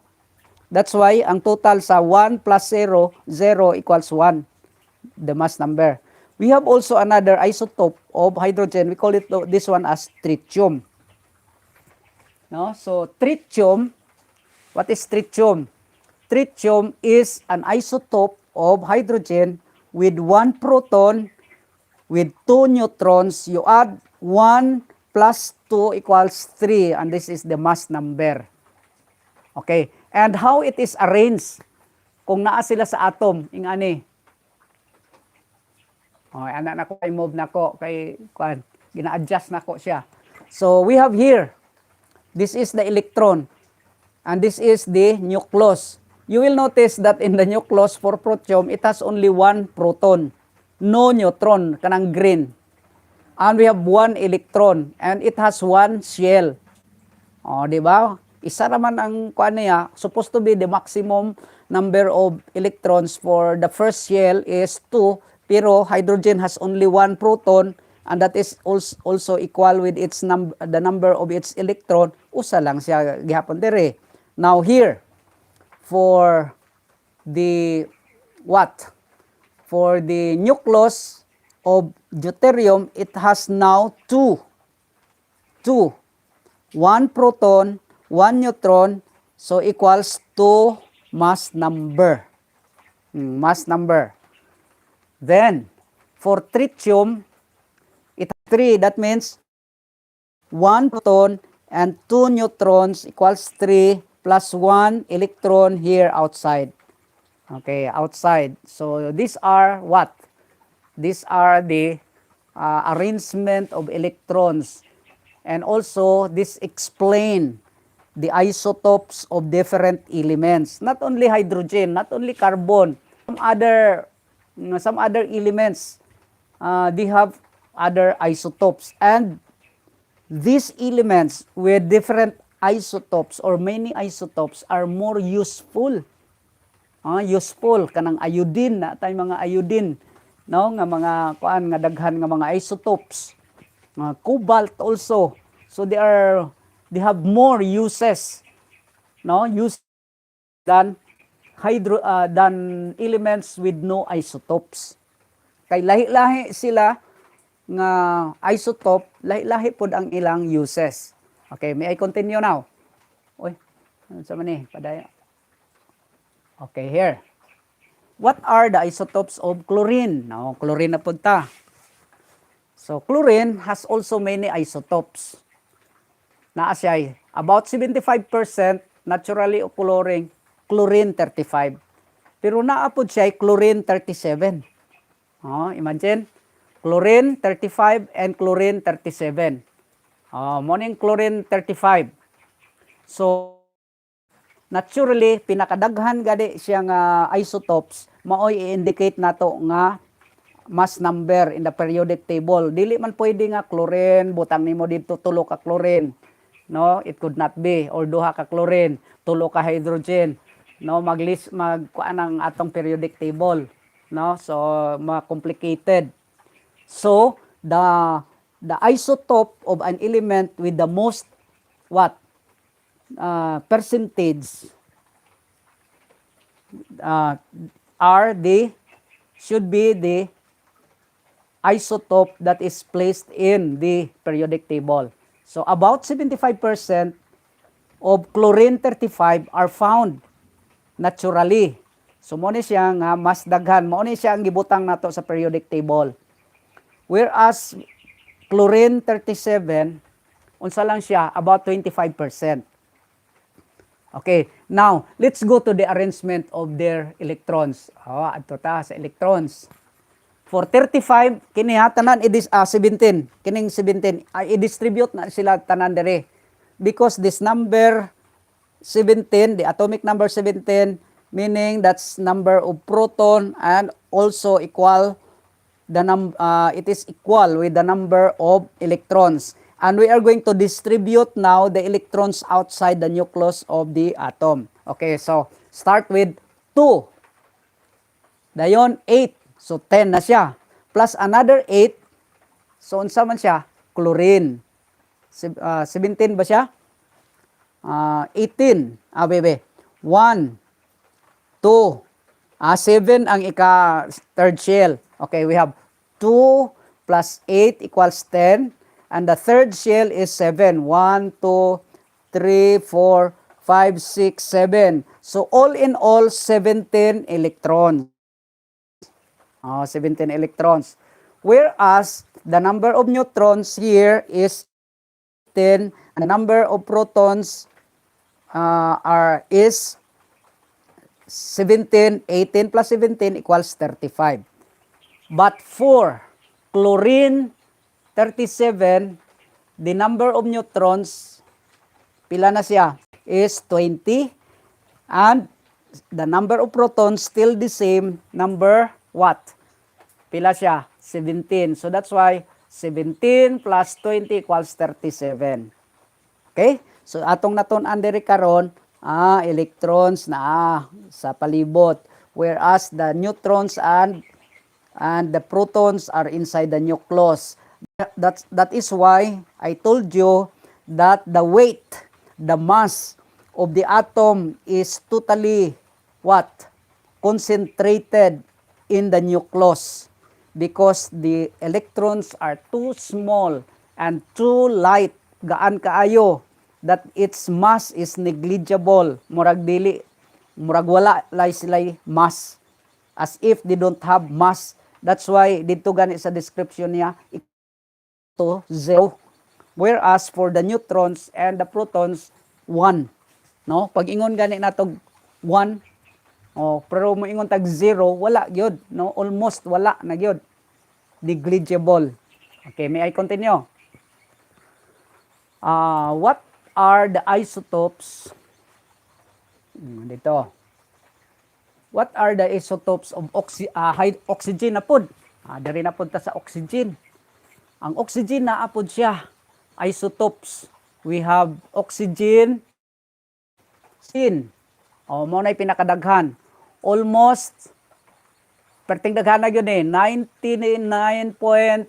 That's why ang total sa 1 plus 0, 0 equals 1, the mass number. We have also another isotope of hydrogen. We call it this one as tritium. No? So tritium, what is tritium? Tritium is an isotope of hydrogen with one proton with 2 neutrons. You add 1 plus 2 equals 3, and this is the mass number. Okay, and how it is arranged? Kung naa sila sa atom, ingani. Okay, anak nako kay move nako kay kuan, gina-adjust nako siya. So we have here, this is the electron, and this is the nucleus. You will notice that in the nucleus for protium, it has only one proton, no neutron, kanang green. And we have one electron, and it has one shell. O, di ba? Isa naman ang kuan niya, supposed to be the maximum number of electrons for the first shell is 2, pero hydrogen has only one proton, and that is also equal with its the number of its electron. Usa lang siya gihapon dire. Now here, for the For the nucleus of deuterium, it has now two. One proton, one neutron, so equals 2 mass number. Mass number. Then, for tritium, it has 3. That means 1 proton and 2 neutrons equals 3 plus 1 electron here outside. Okay, outside. So, these are what? These are the arrangement of electrons. And also, this explain the isotopes of different elements. Not only hydrogen, not only carbon. Some other elements, they have other isotopes. And these elements with different isotopes or many isotopes are more useful. Useful kanang iodine na tay mga iodine, no, nga mga kuan nga daghan nga mga isotopes. Cobalt also. So they have more uses, no, use than elements with no isotopes. Kay lahi-lahi sila nga isotope, lahi-lahi pod ang ilang uses. Okay, may I continue now? Oy, ano sa man ni? Padaya. Okay, here. What are the isotopes of chlorine? Now, chlorine na po ta. So, chlorine has also many isotopes. Naa siya about 75% naturally occurring chlorine 35. Pero naa po siya chlorine 37. Imagine, chlorine 35 and chlorine 37. Morning chlorine 35. So, naturally, pinakadaghan gadi siya nga isotopes, maoy i-indicate nato nga mass number in the periodic table. Dili man pwede nga chlorine, butang nimo dito 3 ka chlorine. No, it could not be. Or 2 ka chlorine, 3 ka hydrogen. No, magkuan ang atong periodic table. No, so ma-complicated. So, the isotope of an element with the most percentage should be the isotope that is placed in the periodic table. So about 75% of chlorine 35 are found naturally. So mo ni siya nga mas daghan, mo ni siya ang gibutang nato sa periodic table. Whereas chlorine 37 unsa lang siya about 25%. Okay, now, let's go to the arrangement of their electrons. Adto ta sa electrons. For 35, kini tanan 17. Kining 17, i-distribute na sila tanan dire. Because this number 17, the atomic number 17, meaning that's number of proton and also equal it is equal with the number of electrons. And we are going to distribute now the electrons outside the nucleus of the atom. Okay, so start with 2. Dayon 8. So 10 na siya. Plus another 8. So unsa man siya? Chlorine. 17 ba siya? 18. Bebe. 1, 2, 7 ang third shell. Okay, we have 2 plus 8 equals 10. And the third shell is 7. 1, 2, 3, 4, 5, 6, 7. So all in all, 17 electrons. 17 electrons. Whereas the number of neutrons here is 10, and the number of protons is 17. 18 plus 17 equals 35. But for chlorine 37, the number of neutrons, pila na siya, is 20. And the number of protons still the same, number what? Pila siya? 17. So that's why 17 plus 20 equals 37. Okay? So atong natun-an diri karon, electrons na sa palibot, whereas the neutrons and the protons are inside the nucleus. That is why I told you that the weight, the mass of the atom is totally what? Concentrated in the nucleus, because the electrons are too small and too light, gaan kaayo, that its mass is negligible. Murag wala sila'y mass, as if they don't have mass. That's why dito gani sa description niya, ito 0. Whereas for the neutrons and the protons, 1. No? Pag ingon gani natog 1, pero mo ingon tag 0, wala gyud, no? Almost wala na gyud. Negligible. Okay, may I continue? What are the isotopes? Dito. What are the isotopes of oxygen na pod? Dari na pod ta sa oxygen. Ang oxygen na apod siya, isotopes. We have oxygen, sin. Mo na pinakadaghan. Almost, perting daghan na yun 99.98%.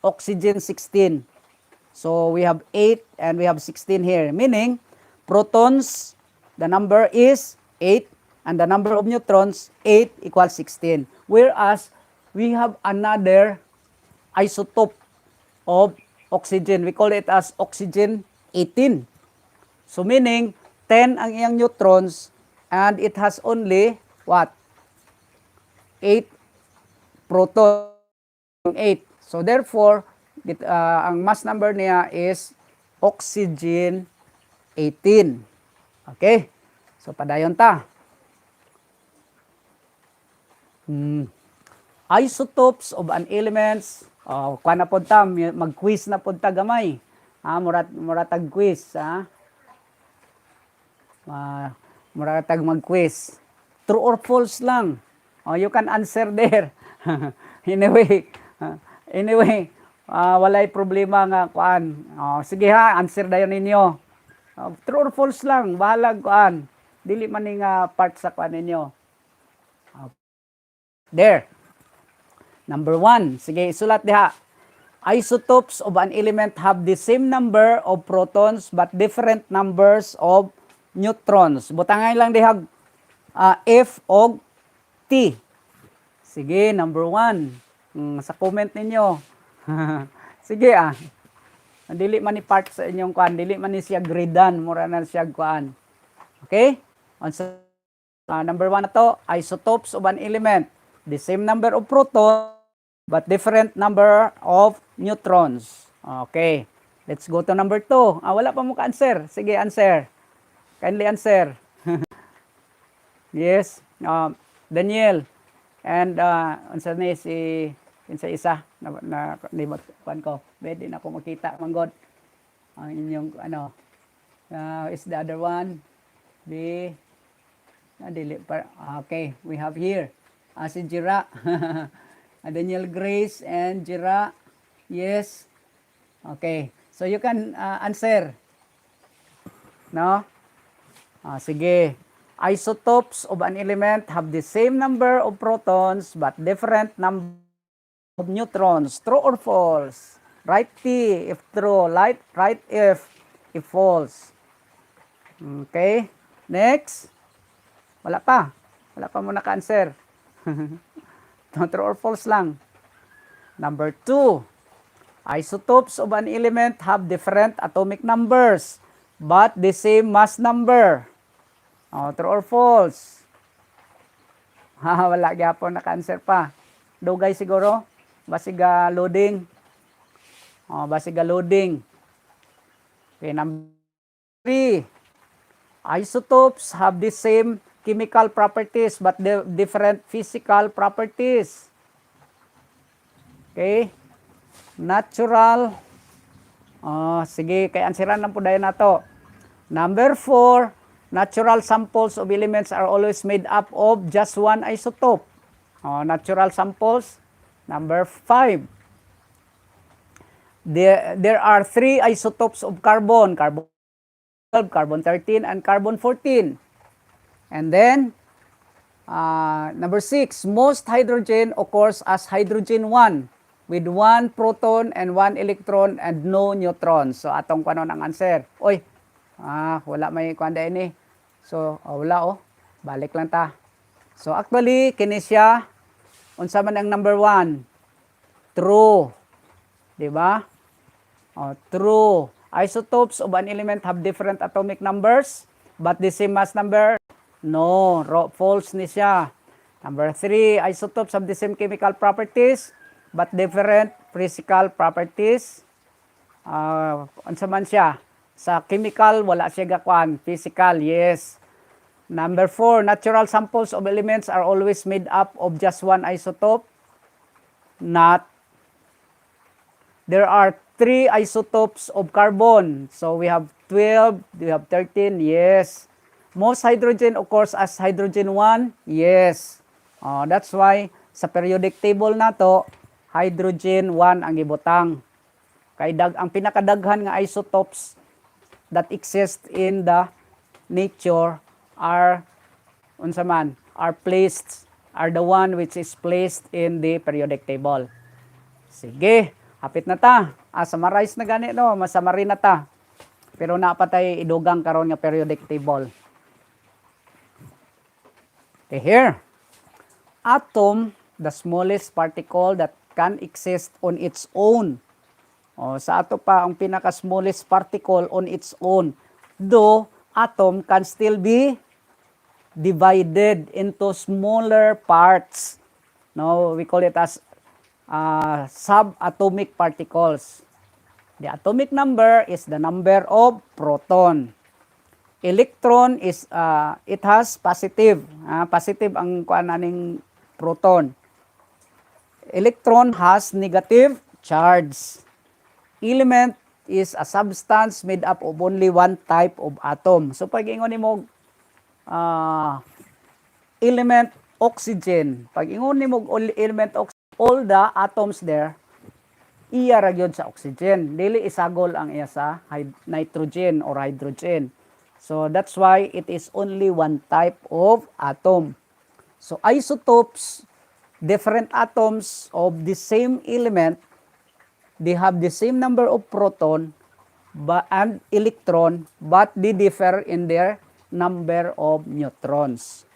Oxygen 16. So we have 8 and we have 16 here. Meaning, protons, the number is 8, and the number of neutrons, 8 equals 16. Whereas, we have another isotope of oxygen. We call it as oxygen 18. So meaning, 10 ang iyang neutrons, and it has only, what? 8 proton. 8. So therefore, ang mass number niya is oxygen 18. Okay? So padayon ta. Isotopes of an elements. Kuha na po ta, mag-quiz na po ta gamay. Muratag quiz. Muratag mag-quiz. True or false lang. You can answer there. Anyway, walay problema nga kuan. Sige answer dayon ninyo. True or false lang, bahalag kuan. Dili man ni nga part sa kuan ninyo. There. Number 1. Sige, isulat diha. Isotopes of an element have the same number of protons but different numbers of neutrons. Butangay lang diha F o T. Sige, number 1. Sa comment ninyo. Sige Dili man ni part sa inyong kuan, dili man ni siya gradean, mura na siya kuan. Okay? Number 1 na to, isotopes of an element. The same number of protons but different number of neutrons. Okay. Let's go to number 2. Wala pa mo ka-answer. Sige, answer. Kindly answer. Yes. Daniel. And answer ni si isa na limot kuan ko. Pwede na ako makita manggod. Ang inyong is the other one. Okay, we have here si Jira. Daniel Grace and Jira. Yes. Okay. So you can answer. No? Sige. Isotopes of an element have the same number of protons but different number of neutrons. True or false? Write T if true. Write if false. Okay. Next. Wala pa. Wala pa muna ka-answer. True or false lang. Number 2. Isotopes of an element have different atomic numbers but the same mass number. True or false? Wala gyapon naka-answer pa. Dugay siguro. Basiga loading. Basiga loading. Okay, number 3. Isotopes have the same chemical properties but different physical properties. Okay? Natural. Sige, kay ansiran lang po dayon nato. Number 4. Natural samples of elements are always made up of just one isotope. Natural samples. Number 5. There are 3 isotopes of carbon. Carbon 12, carbon 13, and carbon 14. And then, number 6. Most hydrogen occurs as hydrogen 1 with 1 proton and 1 electron and no neutrons. So, atong kanon ang answer. Oy, wala may kwanda ini. So, wala balik lang ta. So, actually, kini siya, unsa man ang number 1? True. Diba? True. Isotopes of an element have different atomic numbers, but the same mass number? No. False ni siya. Number 3, isotopes have the same chemical properties, but different physical properties. Unsa man siya? Sa chemical, wala siya gakuan. Physical, yes. Number 4, natural samples of elements are always made up of just one isotope. Not. There are 3 isotopes of carbon. So we have 12, we have 13, yes. Most hydrogen occurs as hydrogen 1, yes. That's why sa periodic table nato, hydrogen 1 ang ibutang. Kay ang pinakadaghan nga isotopes that exist in the nature are the one which is placed in the periodic table. Sige, hapit na ta. Summarize na gani no, masamari na ta. Pero napatay idugang karon nga periodic table. Okay, here. Atom, the smallest particle that can exist on its own. Sa ato pa ang pinaka-smallest particle on its own. Though atom can still be divided into smaller parts. No, we call it as subatomic particles. The atomic number is the number of proton. Electron is it has positive. Positive ang kuan aning proton. Electron has negative charge. Element is a substance made up of only one type of atom. So pag ingon nimo element oxygen, pag ingon nimo element oxygen, all the atoms there iya ra gyud sa oxygen. Dili isagol ang iya sa nitrogen or hydrogen. So that's why it is only one type of atom. So isotopes, different atoms of the same element, they have the same number of proton and electron, but they differ in their number of neutrons.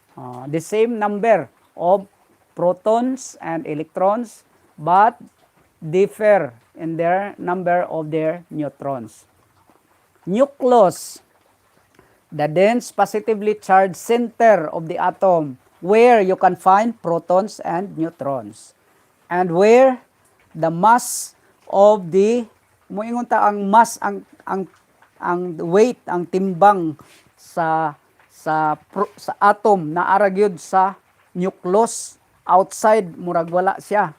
The same number of protons and electrons, but differ in their number of their neutrons. Nucleus, the dense positively charged center of the atom, where you can find protons and neutrons, and where the mass of the moingon ta ang mass ang weight, ang timbang sa atom na ara gyud sa nucleus. Outside murag wala siya,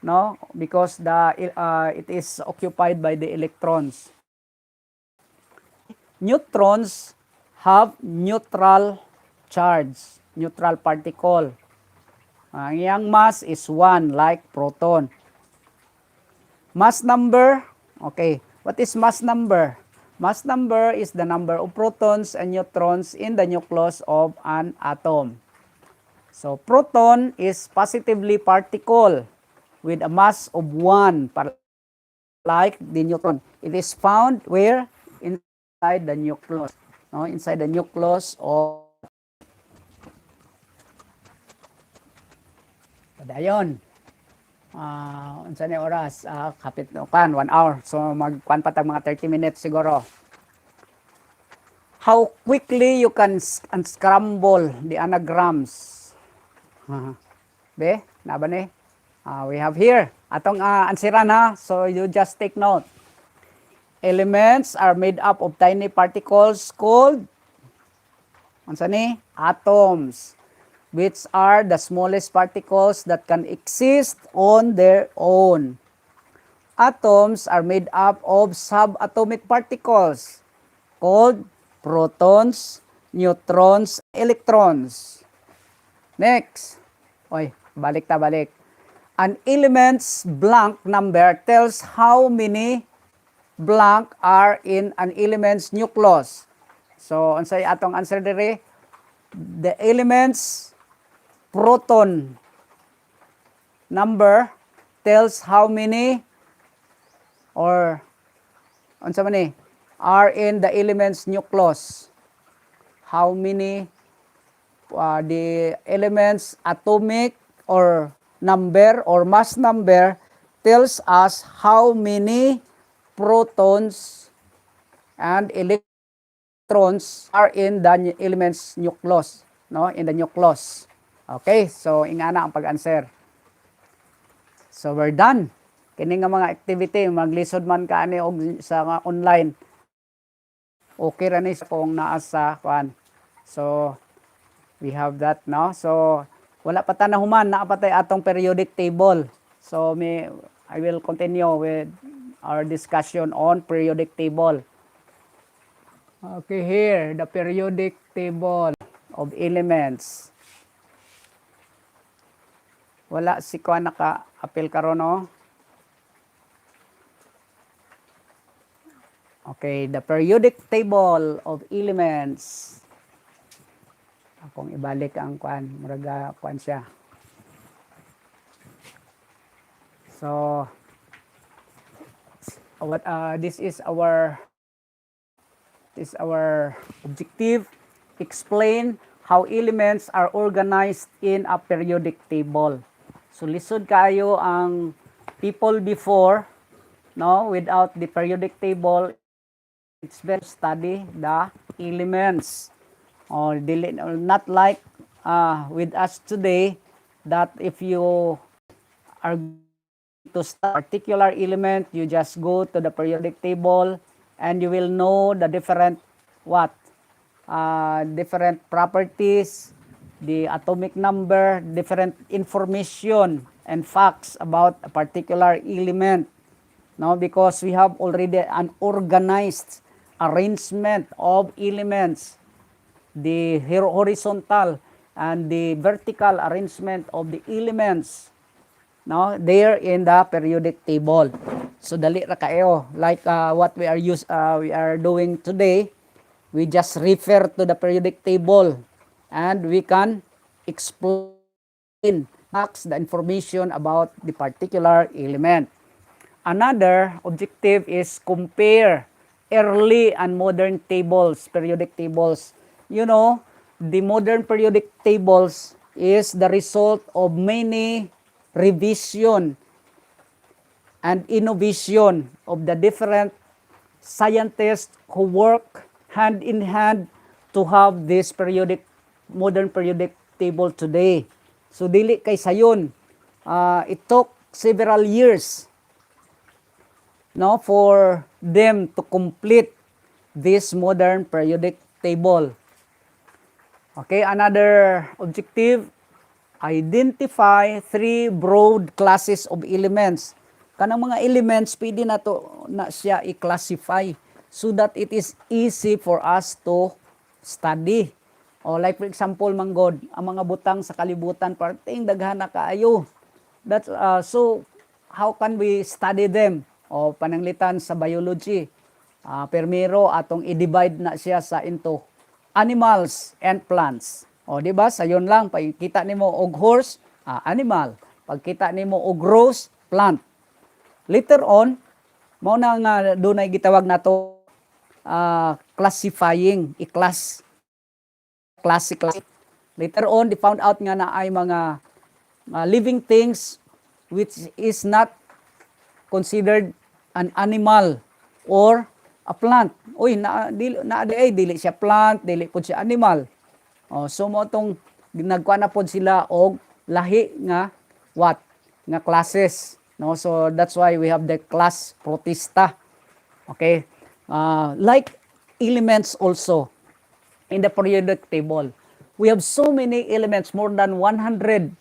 no, because it is occupied by the electrons. Neutrons have neutral charge, neutral particle. Ang iyang mass is 1 like proton. Mass number, okay, what is mass number? Mass number is the number of protons and neutrons in the nucleus of an atom. So, proton is positively particle with a mass of 1, like the neutron. It is found where? Inside the nucleus. No? Inside the nucleus of padayon. Unsa ni oras? Kapit kan 1 hour. So magkuan pa tag mga 30 minutes siguro. How quickly you can unscramble the anagrams? Be, na ba ni? We have here atong ansiran ha. So you just take note. Elements are made up of tiny particles called unsa ni? Atoms, which are the smallest particles that can exist on their own. Atoms are made up of subatomic particles called protons, neutrons, electrons. Next. Oy, balik. An element's blank number tells how many blank are in an element's nucleus. So, unsay atong answer dire? The element's proton number tells how many or unsa man ni are in the element's nucleus. How many the elements atomic or number or mass number tells us how many protons and electrons are in the element's nucleus, no? In the nucleus. Okay, so ingana ang pag-answer. So we're done. Kini nga mga activity maglisod man ka ani og sa online. Okay ra ni sa kung naa sa kuan. So we have that now. So wala pa ta nahuman, naa pa tay atong periodic table. So I will continue with our discussion on periodic table. Okay, here the periodic table of elements. Wala si kuan naka-apil karon no. Okay, the periodic table of elements. Akong ibalik ang kuan, muraga kuan siya. So what this is our objective. Explain how elements are organized in a periodic table. So lisod kayo ang people before, no, without the periodic table. It's better study the elements, or not like with us today, that if you are to study a particular element, you just go to the periodic table and you will know the different different properties, the atomic number, different information and facts about a particular element. No, because we have already an organized arrangement of elements, the horizontal and the vertical arrangement of the elements, no, there in the periodic table. So dali ra kayo, like what we are doing today. We just refer to the periodic table and we can explain the information about the particular element. Another objective is compare early and modern tables, periodic tables. You know, the modern periodic tables is the result of many revision and innovation of the different scientists who work hand in hand to have this modern periodic table today. So dili kay sayon. It took several years, no, for them to complete this modern periodic table. Okay, another objective, identify 3 broad classes of elements. Kanang mga elements pwede na siya i-classify so that it is easy for us to study. O like for example, manggod, ang mga butang sa kalibutan parting daghan na kaayo. That's so how can we study them? O pananglitan sa biology, Permiro atong i-divide na siya sa into animals and plants. O di ba? Sayon lang pagkita nimo og horse, animal. Pagkita nimo og rose, plant. Later on, mao na nga dunay gitawag nato classifying, i-class. Classic. Later on, they found out nga na ay mga living things which is not considered an animal or a plant. Uy, dili siya plant, dili po siya animal. So mo tong nagkuha na po sila og lahi nga what? Nga classes. No? So that's why we have the class protista. Okay? Like elements also in the periodic table. We have so many elements, more than 100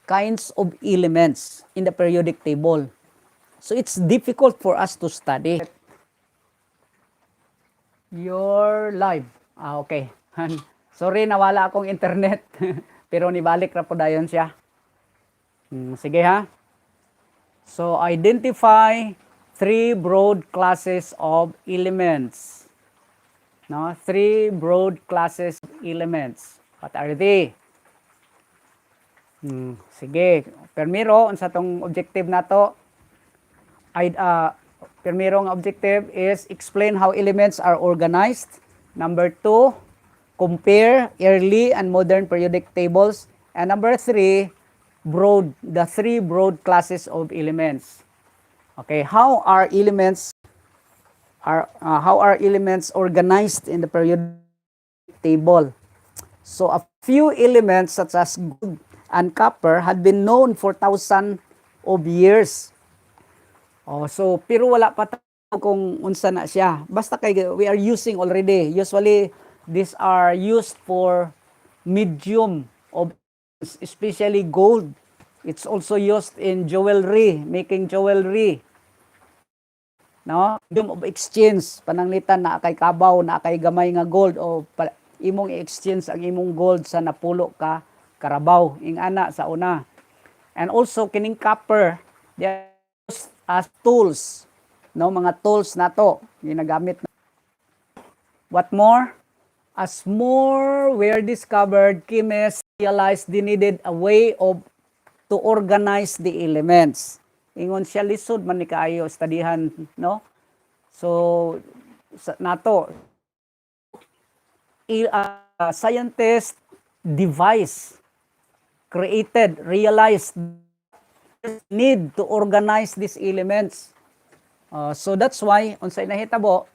kinds of elements in the periodic table. So it's difficult for us to study. You're live. Okay. Sorry, nawala akong internet. Pero nibalik na po dayon siya. Sige ha. So identify 3 broad classes of elements. No, 3 broad classes of elements. What are they? Sige, permiro unsa tong objective nato? Permiro ang objective is explain how elements are organized. Number 2, compare early and modern periodic tables. And number 3, the 3 broad classes of elements. Okay, how are elements organized in the periodic table? So a few elements such as gold and copper had been known for thousands of years. So pero wala pa kung unsa na siya. Basta kay we are using already. Usually these are used for medium of especially gold. It's also used in jewelry, making jewelry. No, medium of exchange, pananglitan na kay kabaw, na kay gamay nga gold o imong i-exchange ang imong gold sa napulo ka karabaw ing ana sa una. And also kining copper, they are used as tools. No, mga tools nato ginagamit. What more? As more were discovered, chemists realized they needed a way to organize the elements. Ingon siya lisod man ni kaayo studihan, no? So nato scientists realized need to organize these elements. So that's why unsay nahitabo,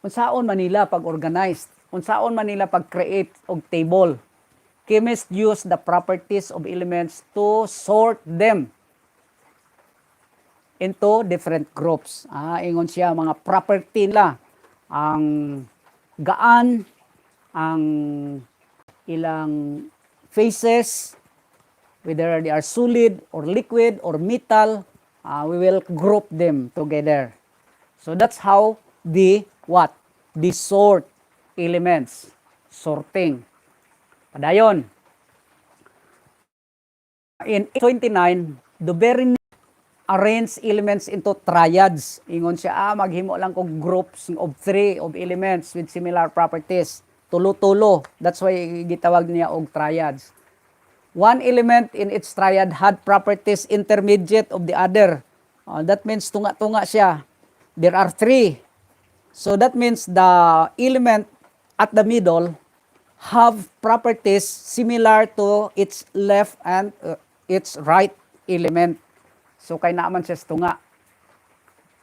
unsaon man nila pag-organize, unsaon man nila pag-create og table. Chemists use the properties of elements to sort them into different groups. Ingon siya mga property nila, ang gaan, ang ilang phases, whether they are solid or liquid or metal, we will group them together. So that's how they sort elements, sorting. Padayon. In 29, Duberin arrange elements into triads. Ingon siya, maghimo lang kog groups of 3 of elements with similar properties. Tulo-tulo. That's why gitawag niya og triads. One element in its triad had properties intermediate of the other. That means tunga-tunga siya. There are 3. So that means the element at the middle have properties similar to its left and its right element. So kay naaman siya tunga.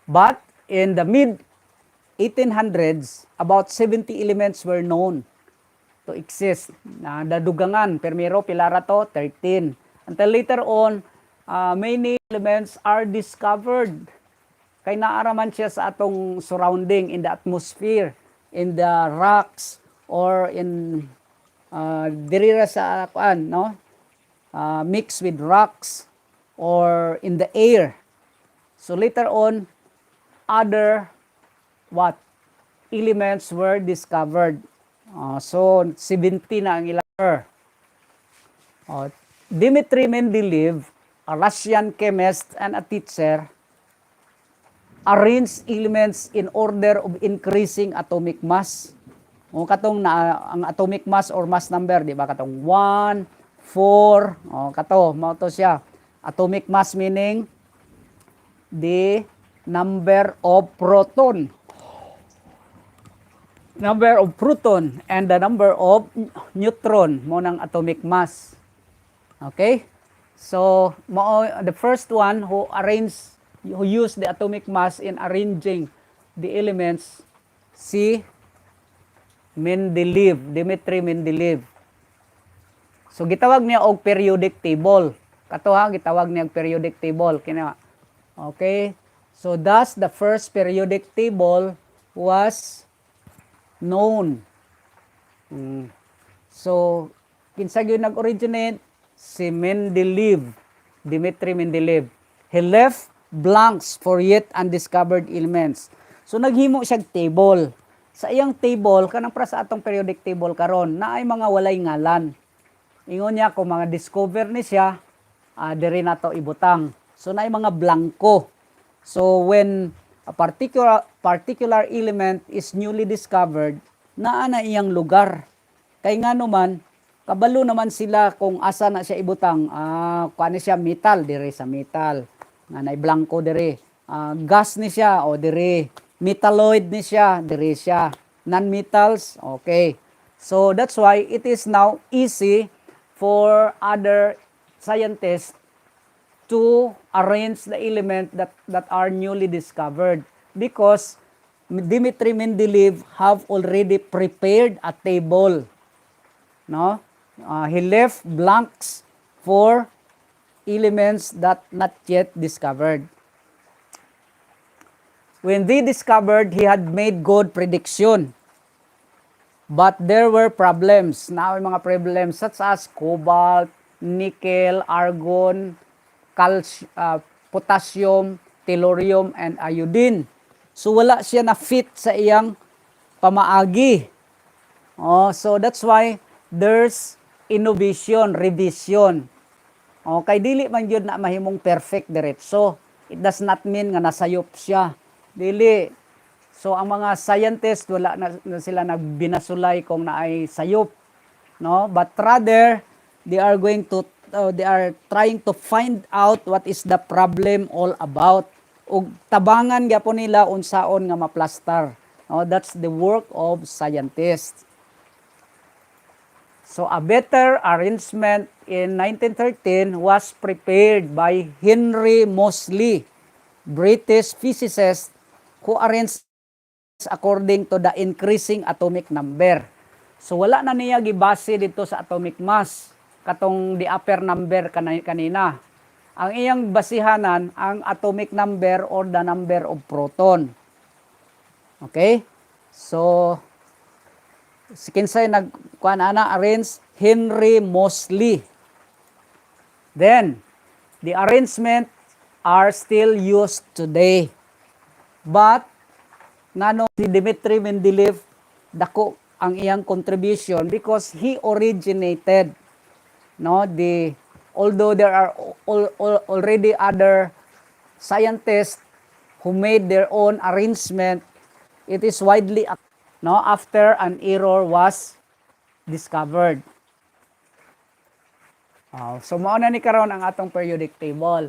But in the mid-1800s, about 70 elements were known to exist. Dadugangan, permiro pilara to 13. Until later on, many elements are discovered. Kay naaraman siya sa atong surrounding, in the atmosphere, in the rocks, or in dirira sa kuan, no? Mixed with rocks or in the air. So later on, other elements were discovered. So 70 na ang ilang. Dmitry Mendeleev, a Russian chemist and a teacher, arrange elements in order of increasing atomic mass. O katong na ang atomic mass or mass number, di ba? Katong 1, 4, kato, mao to siya. Atomic mass meaning the number of proton. Number of proton and the number of neutron mo ng atomic mass. Okay? So, the first one who used the atomic mass in arranging the elements, si Dmitri Mendeleev. So, gitawag niya og periodic table. Kato ha, gitawag niya og periodic table. Kina. Okay? So, thus, the first periodic table was known. So, kinsa gyud nag-originate? Si Dmitri Mendeleev. He left blanks for yet undiscovered elements. So, naghimo siya table. Sa iyang table, kanang para sa atong periodic table karon, na ay mga walay ngalan. Ingon niya kung mga discover ni siya, diri na to ibutang. So, na ay mga blanco. So, when a particular element is newly discovered, naa na iyang lugar. Kay nga naman, kabalo naman sila kung asa na siya ibutang. Kuan siya metal, dire sa metal. Nga na blanco dire. Gas ni siya, o dire. Metalloid ni siya, dire siya. Non-metals, okay. So that's why it is now easy for other scientists to arrange the element that are newly discovered, because Dmitri Mendeleev have already prepared a table. No? He left blanks for elements that not yet discovered. When they discovered, he had made good prediction. But there were problems. Now, mga problems such as cobalt, nickel, argon, potassium, tellurium, and iodine. So, wala siya na fit sa iyang pamaagi. So, that's why there's innovation, revision. Kay dili man yun na mahimong perfect diretso. It does not mean nga nasayop siya. Dili. So, ang mga scientists, wala na sila nagbinasulay kung naay sayop. No? But rather, they are trying to find out what is the problem all about. Ug tabangan gyapon nila unsaon nga maplastar. No? That's the work of scientists. So, a better arrangement in 1913 was prepared by Henry Moseley, British physicist, who arranged according to the increasing atomic number. So, wala na niya gibase dito sa atomic mass, katong the upper number kanina. Ang iyang basihanan, ang atomic number or the number of proton. Okay? So, si kinsay arrange Henry Moseley. Then, the arrangement are still used today. But, ngano si Dmitri Mendeleev, dako ang iyang contribution because he originated, no, although there are already other scientists who made their own arrangement, it is widely after an error was discovered. So mao na ni karon ang atong periodic table,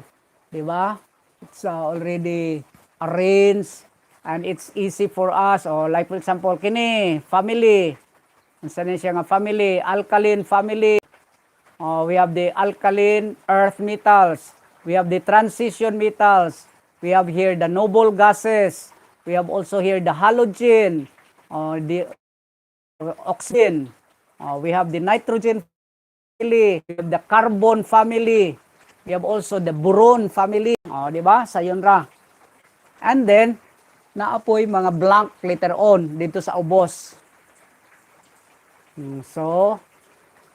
di ba? It's already arranged and it's easy for us. Like for example, kini family. Unsa ni siya nga family? Alkaline family. We have the alkaline earth metals. We have the transition metals. We have here the noble gases. We have also here the halogen, the oxygen. We have the nitrogen family. We have the carbon family. We have also the boron family. Di ba? Sayon ra. And then, naapoy mga blank later on dito sa ubos. So,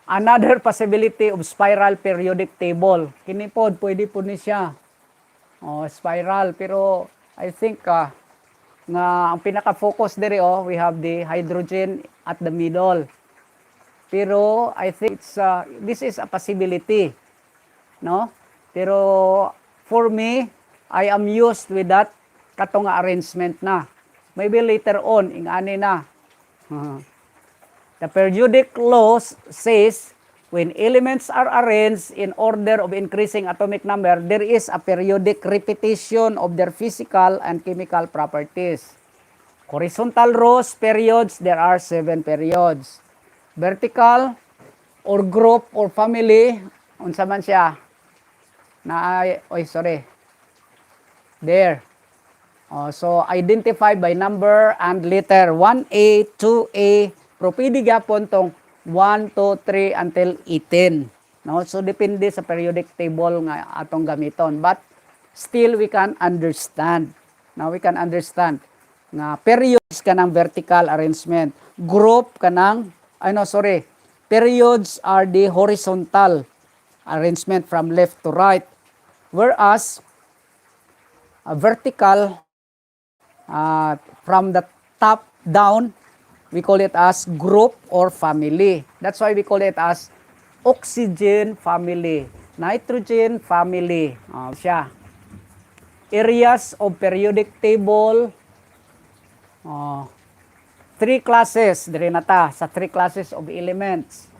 another possibility of spiral periodic table. Kini pod, pwede po ni siya. Spiral. Pero, I think, nga ang pinaka-focus diri, we have the hydrogen at the middle. Pero, I think this is a possibility. No? Pero, for me, I am used with that katong nga arrangement na. Maybe later on, ingani na. The periodic law says when elements are arranged in order of increasing atomic number, there is a periodic repetition of their physical and chemical properties. Horizontal rows, periods, there are 7 periods. Vertical or group or family, unsa man siya? There. So, identified by number and letter 1A, 2A, pero pwede gyapon tong 1, 2, 3 until 18. No? So, depende sa periodic table nga atong gamiton. But, still we can understand. Now, we can understand nga periods kanang vertical arrangement. Group kanang, periods are the horizontal arrangement from left to right. Whereas, vertical, from the top down, we call it as group or family. That's why we call it as oxygen family, nitrogen family. Siya. Areas of periodic table, 3 classes, dire na ta, sa 3 classes of elements.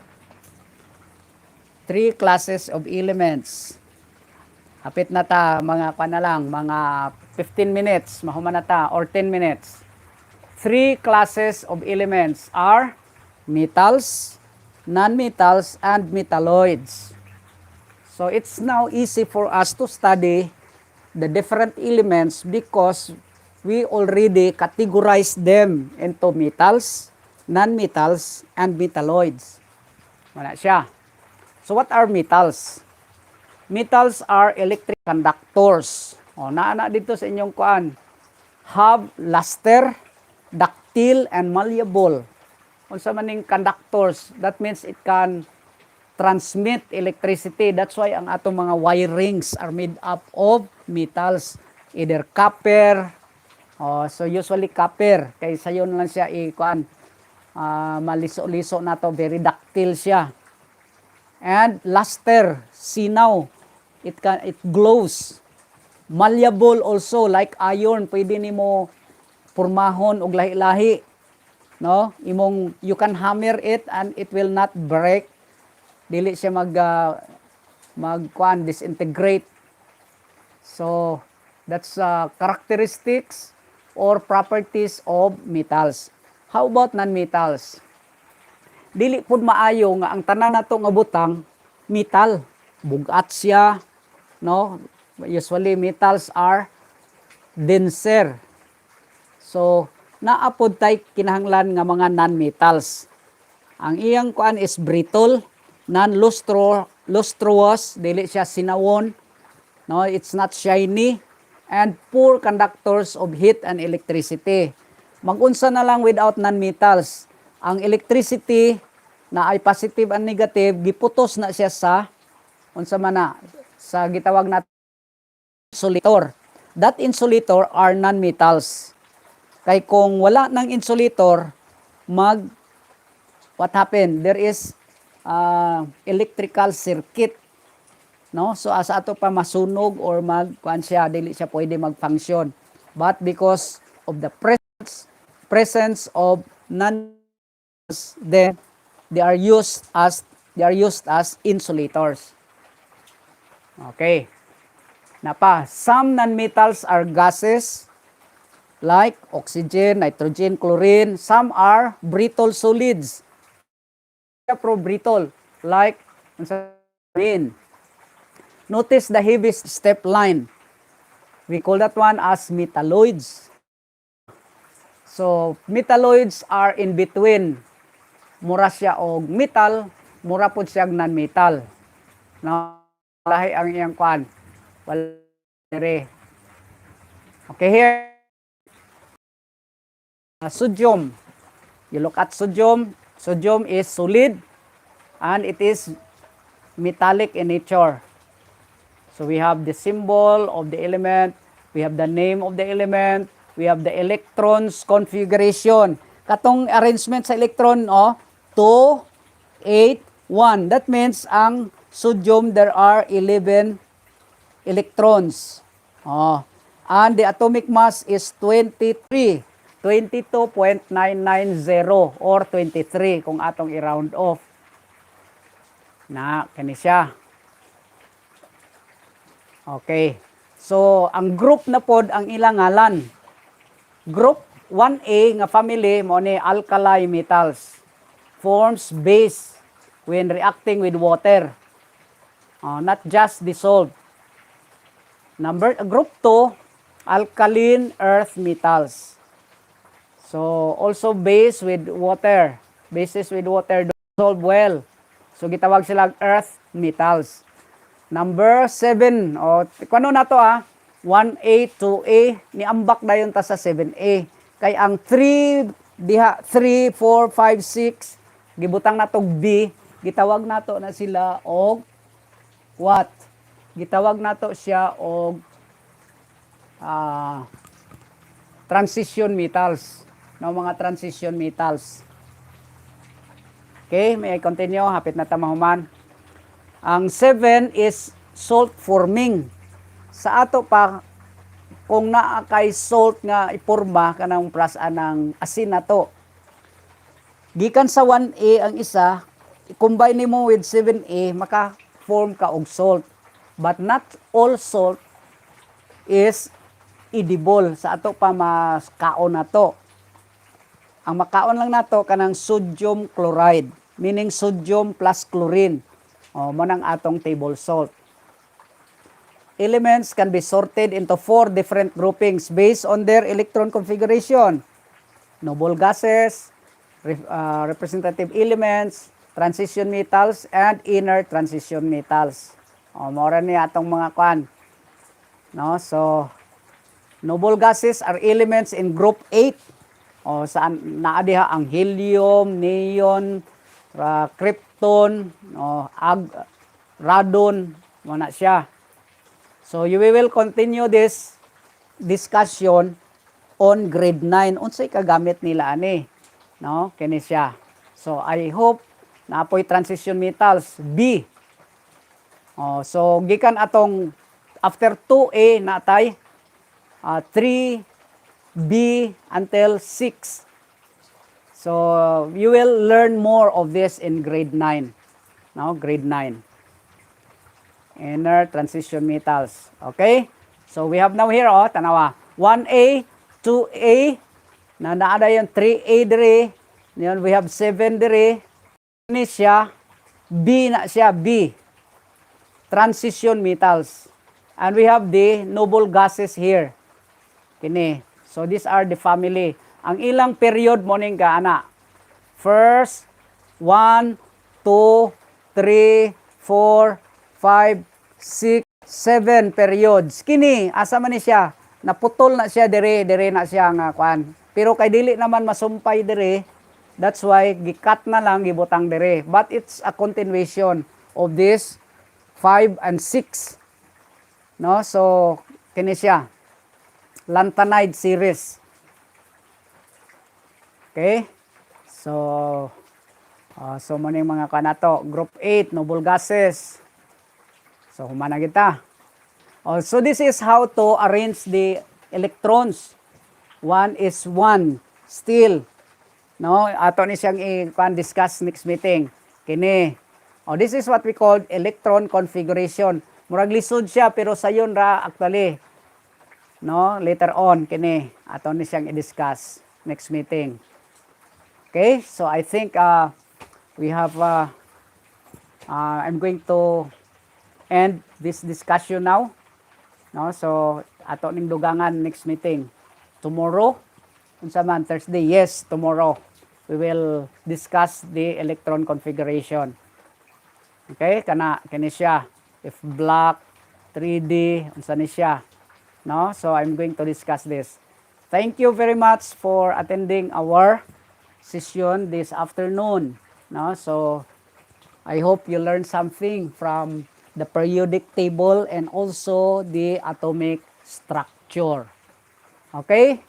3 classes of elements. Hapit na ta, mga mga 15 minutes, mahuman na ta, or 10 minutes. 3 classes of elements are metals, non-metals, and metalloids. So it's now easy for us to study the different elements because we already categorize them into metals, non-metals, and metalloids. Wala siya. So what are metals? Metals are electric conductors. Naana dito sa inyong kuan. Have luster, ductile, and malleable. Unsa maning conductors, that means it can transmit electricity. That's why ang atong mga wirings are made up of metals. Either copper, so usually copper, kay sayon lang siya maliso-liso na to, very ductile siya. And luster, sinaw, it glows. Malleable also, like iron, pwede nimo pormahon og lahi-lahi. No? You can hammer it and it will not break. Dili siya disintegrate. So, that's characteristics or properties of metals. How about non-metals? Dili pud maayo nga ang tanan nato nga butang metal. Bugat siya, no? Usually metals are denser. So, naapod tay kinahanglan nga mga non-metals. Ang iyang kuan is brittle, non-lustrous, dili siya sinawon, no, it's not shiny, and poor conductors of heat and electricity. Magunsa na lang without non-metals. Ang electricity na ay positive and negative, giputos na siya sa sa gitawag na insulator. That insulator are non-metals. Kay kung wala ng insulator, what happened? There is electrical circuit. No? So asa ato pa masunog or dili siya pwede mag-function. But because of the presence of non-metals, then they are used as insulators. Okay. Some non-metals are gases like oxygen, nitrogen, chlorine. Some are brittle solids. Brittle like chlorine. Notice the heavy step line. We call that one as metalloids. So, metalloids are in between. Mura siya og metal, mura pod siya non-metal. Now, lahi ang iyang kuan. Okay, here. Sodium. You look at sodium. Sodium is solid and it is metallic in nature. So we have the symbol of the element, we have the name of the element, we have the electrons configuration. Katong arrangement sa electron, 2, 8, 1. That means ang sodium there are 11 electrons. And the atomic mass is 23. 22.990 or 23 kung atong i-round off. Na, kani siya. Okay. So, ang group na pod ang ilang ngalan. Group 1A nga family mo ni alkali metals. Forms base when reacting with water. Not just dissolved. Group 2, alkaline earth metals. So, also base with water. Bases with water dissolve well. So, gitawag silang earth metals. Number 7, kano na to 1A, 2A, niambak na yun ta sa 7A. Kay ang 3, 4, 5, 6, gibutang na to B, gitawag na to na sila og what? Gitawag na to siya og transition metals. No, mga transition metals. Okay, may I continue? Hapit na tamahuman. Ang 7 is salt forming. Sa ato pa, kung naa kay salt nga iporma kanang plus anang asin na to. Gikan sa 1A ang isa, i-combine mo with 7A, maka-form ka og salt. But not all salt is edible. Sa ato pa mas kaon na to. Ang makaon lang nato kanang sodium chloride, meaning sodium plus chlorine. Mo nang atong table salt. Elements can be sorted into 4 different groupings based on their electron configuration. Noble gases, representative elements, transition metals, and inner transition metals. Mora ni atong mga kwan. No? So, noble gases are elements in group 8. Saan naa diha ang helium, neon, krypton, radon, muna siya. So, you will continue this discussion on grade 9. Unsay kagamit nila ani? No? Kini siya. So, I hope na apoy transition metals, B. So, gikan atong after 2A natay 3B until 6. So, you will learn more of this in grade 9. No? Grade 9. Inner transition metals. Okay? So, we have now here, tanawa. 1A, 2A, na naada yung 3A dire. Yan, we have 7 dire. Ini siya, B na siya, B. Transition metals. And we have the noble gases here. Kini. So, these are the family. Ang ilang period mo ning ka, ana. First, 1, 2, 3, 4, 5, 6, 7 periods. Kini, asa man ni siya? Naputol na siya dire na siya nga kwan. Pero kay dili naman masumpay dire, that's why gikat na lang gibutang dire. But it's a continuation of this 5 and 6. No? So, kini siya. Lanthanide series. Okay? So, maning mga kanato. Group 8, noble gases. So, humana kita. So, this is how to arrange the electrons. 1 is 1. Still. No? Ato ni siyang i-discuss next meeting. Kini. This is what we call electron configuration. Murag lisod siya, pero sayon ra actually. No? Later on, kini. Ato ni siyang i-discuss next meeting. Okay? So, I think we have, I'm going to end this discussion now. No? So, ato ning dugangan next meeting. Tomorrow, unsa man, Thursday, yes, tomorrow, we will discuss the electron configuration. Okay? Kani siya. If black, 3D, unsa ni siya. No? So, I'm going to discuss this. Thank you very much for attending our session this afternoon. No? So, I hope you learned something from the periodic table and also the atomic structure. Okay?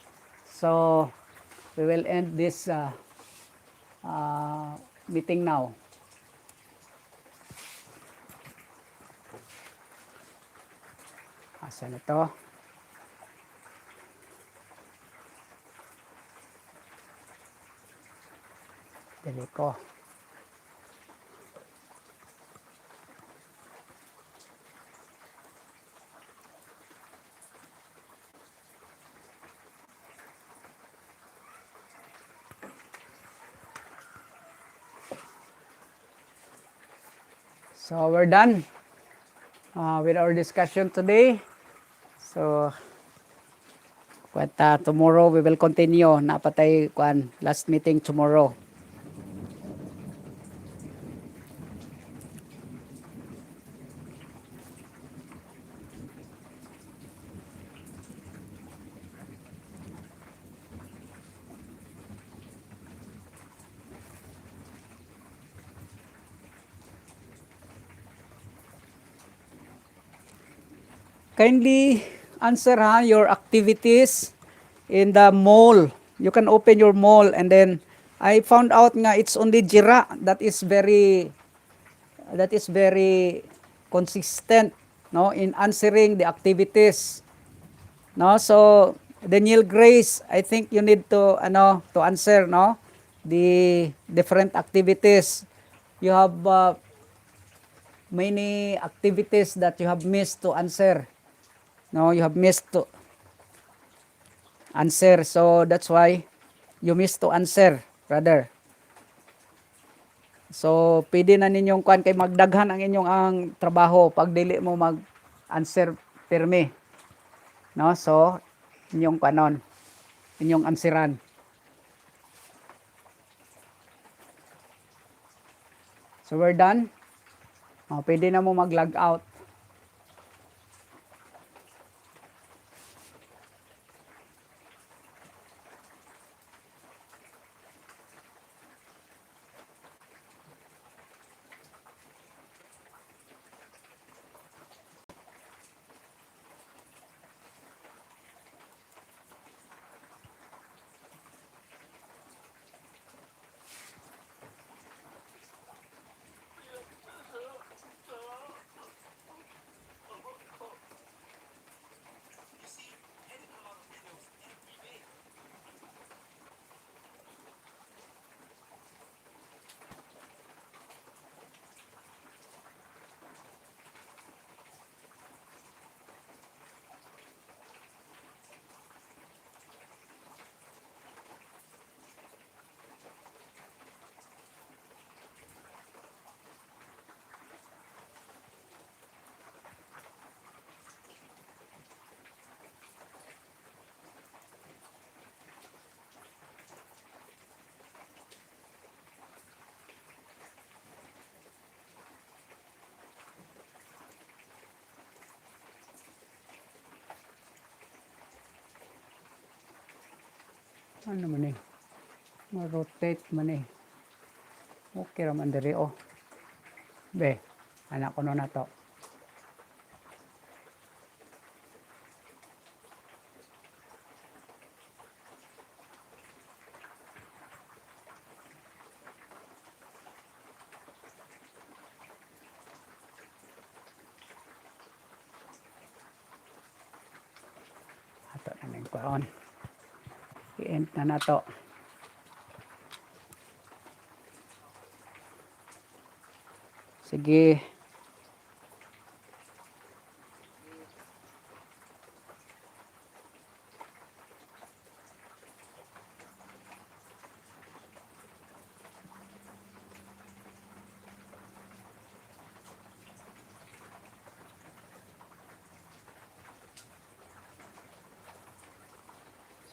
So, we will end this meeting now. Asan ito? Pili ko. So we're done with our discussion today. So but tomorrow we will continue. Napatay kuan last meeting tomorrow. Kindly answer your activities in the mall. You can open your mall, and then I found out nga it's only Jira that is very consistent, no, in answering the activities, no. So Daniel Grace, I think you need to to answer, no, the different activities. You have many activities that you have missed to answer. No, you have missed to answer. So that's why you missed to answer, brother. So pwede na ninyong kuan kay magdaghan ang inyong ang trabaho pag dili mo mag-answer pirmi. No? So inyong kanon, inyong ansiran. So we're done. Pwede na mo mag-log out. Ano man eh? Ma-rotate man eh. Okay raman diri oh. Be, anak ko na to. Ato na ning kuan. I-end na nato. Sige.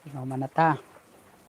Sino man na ta?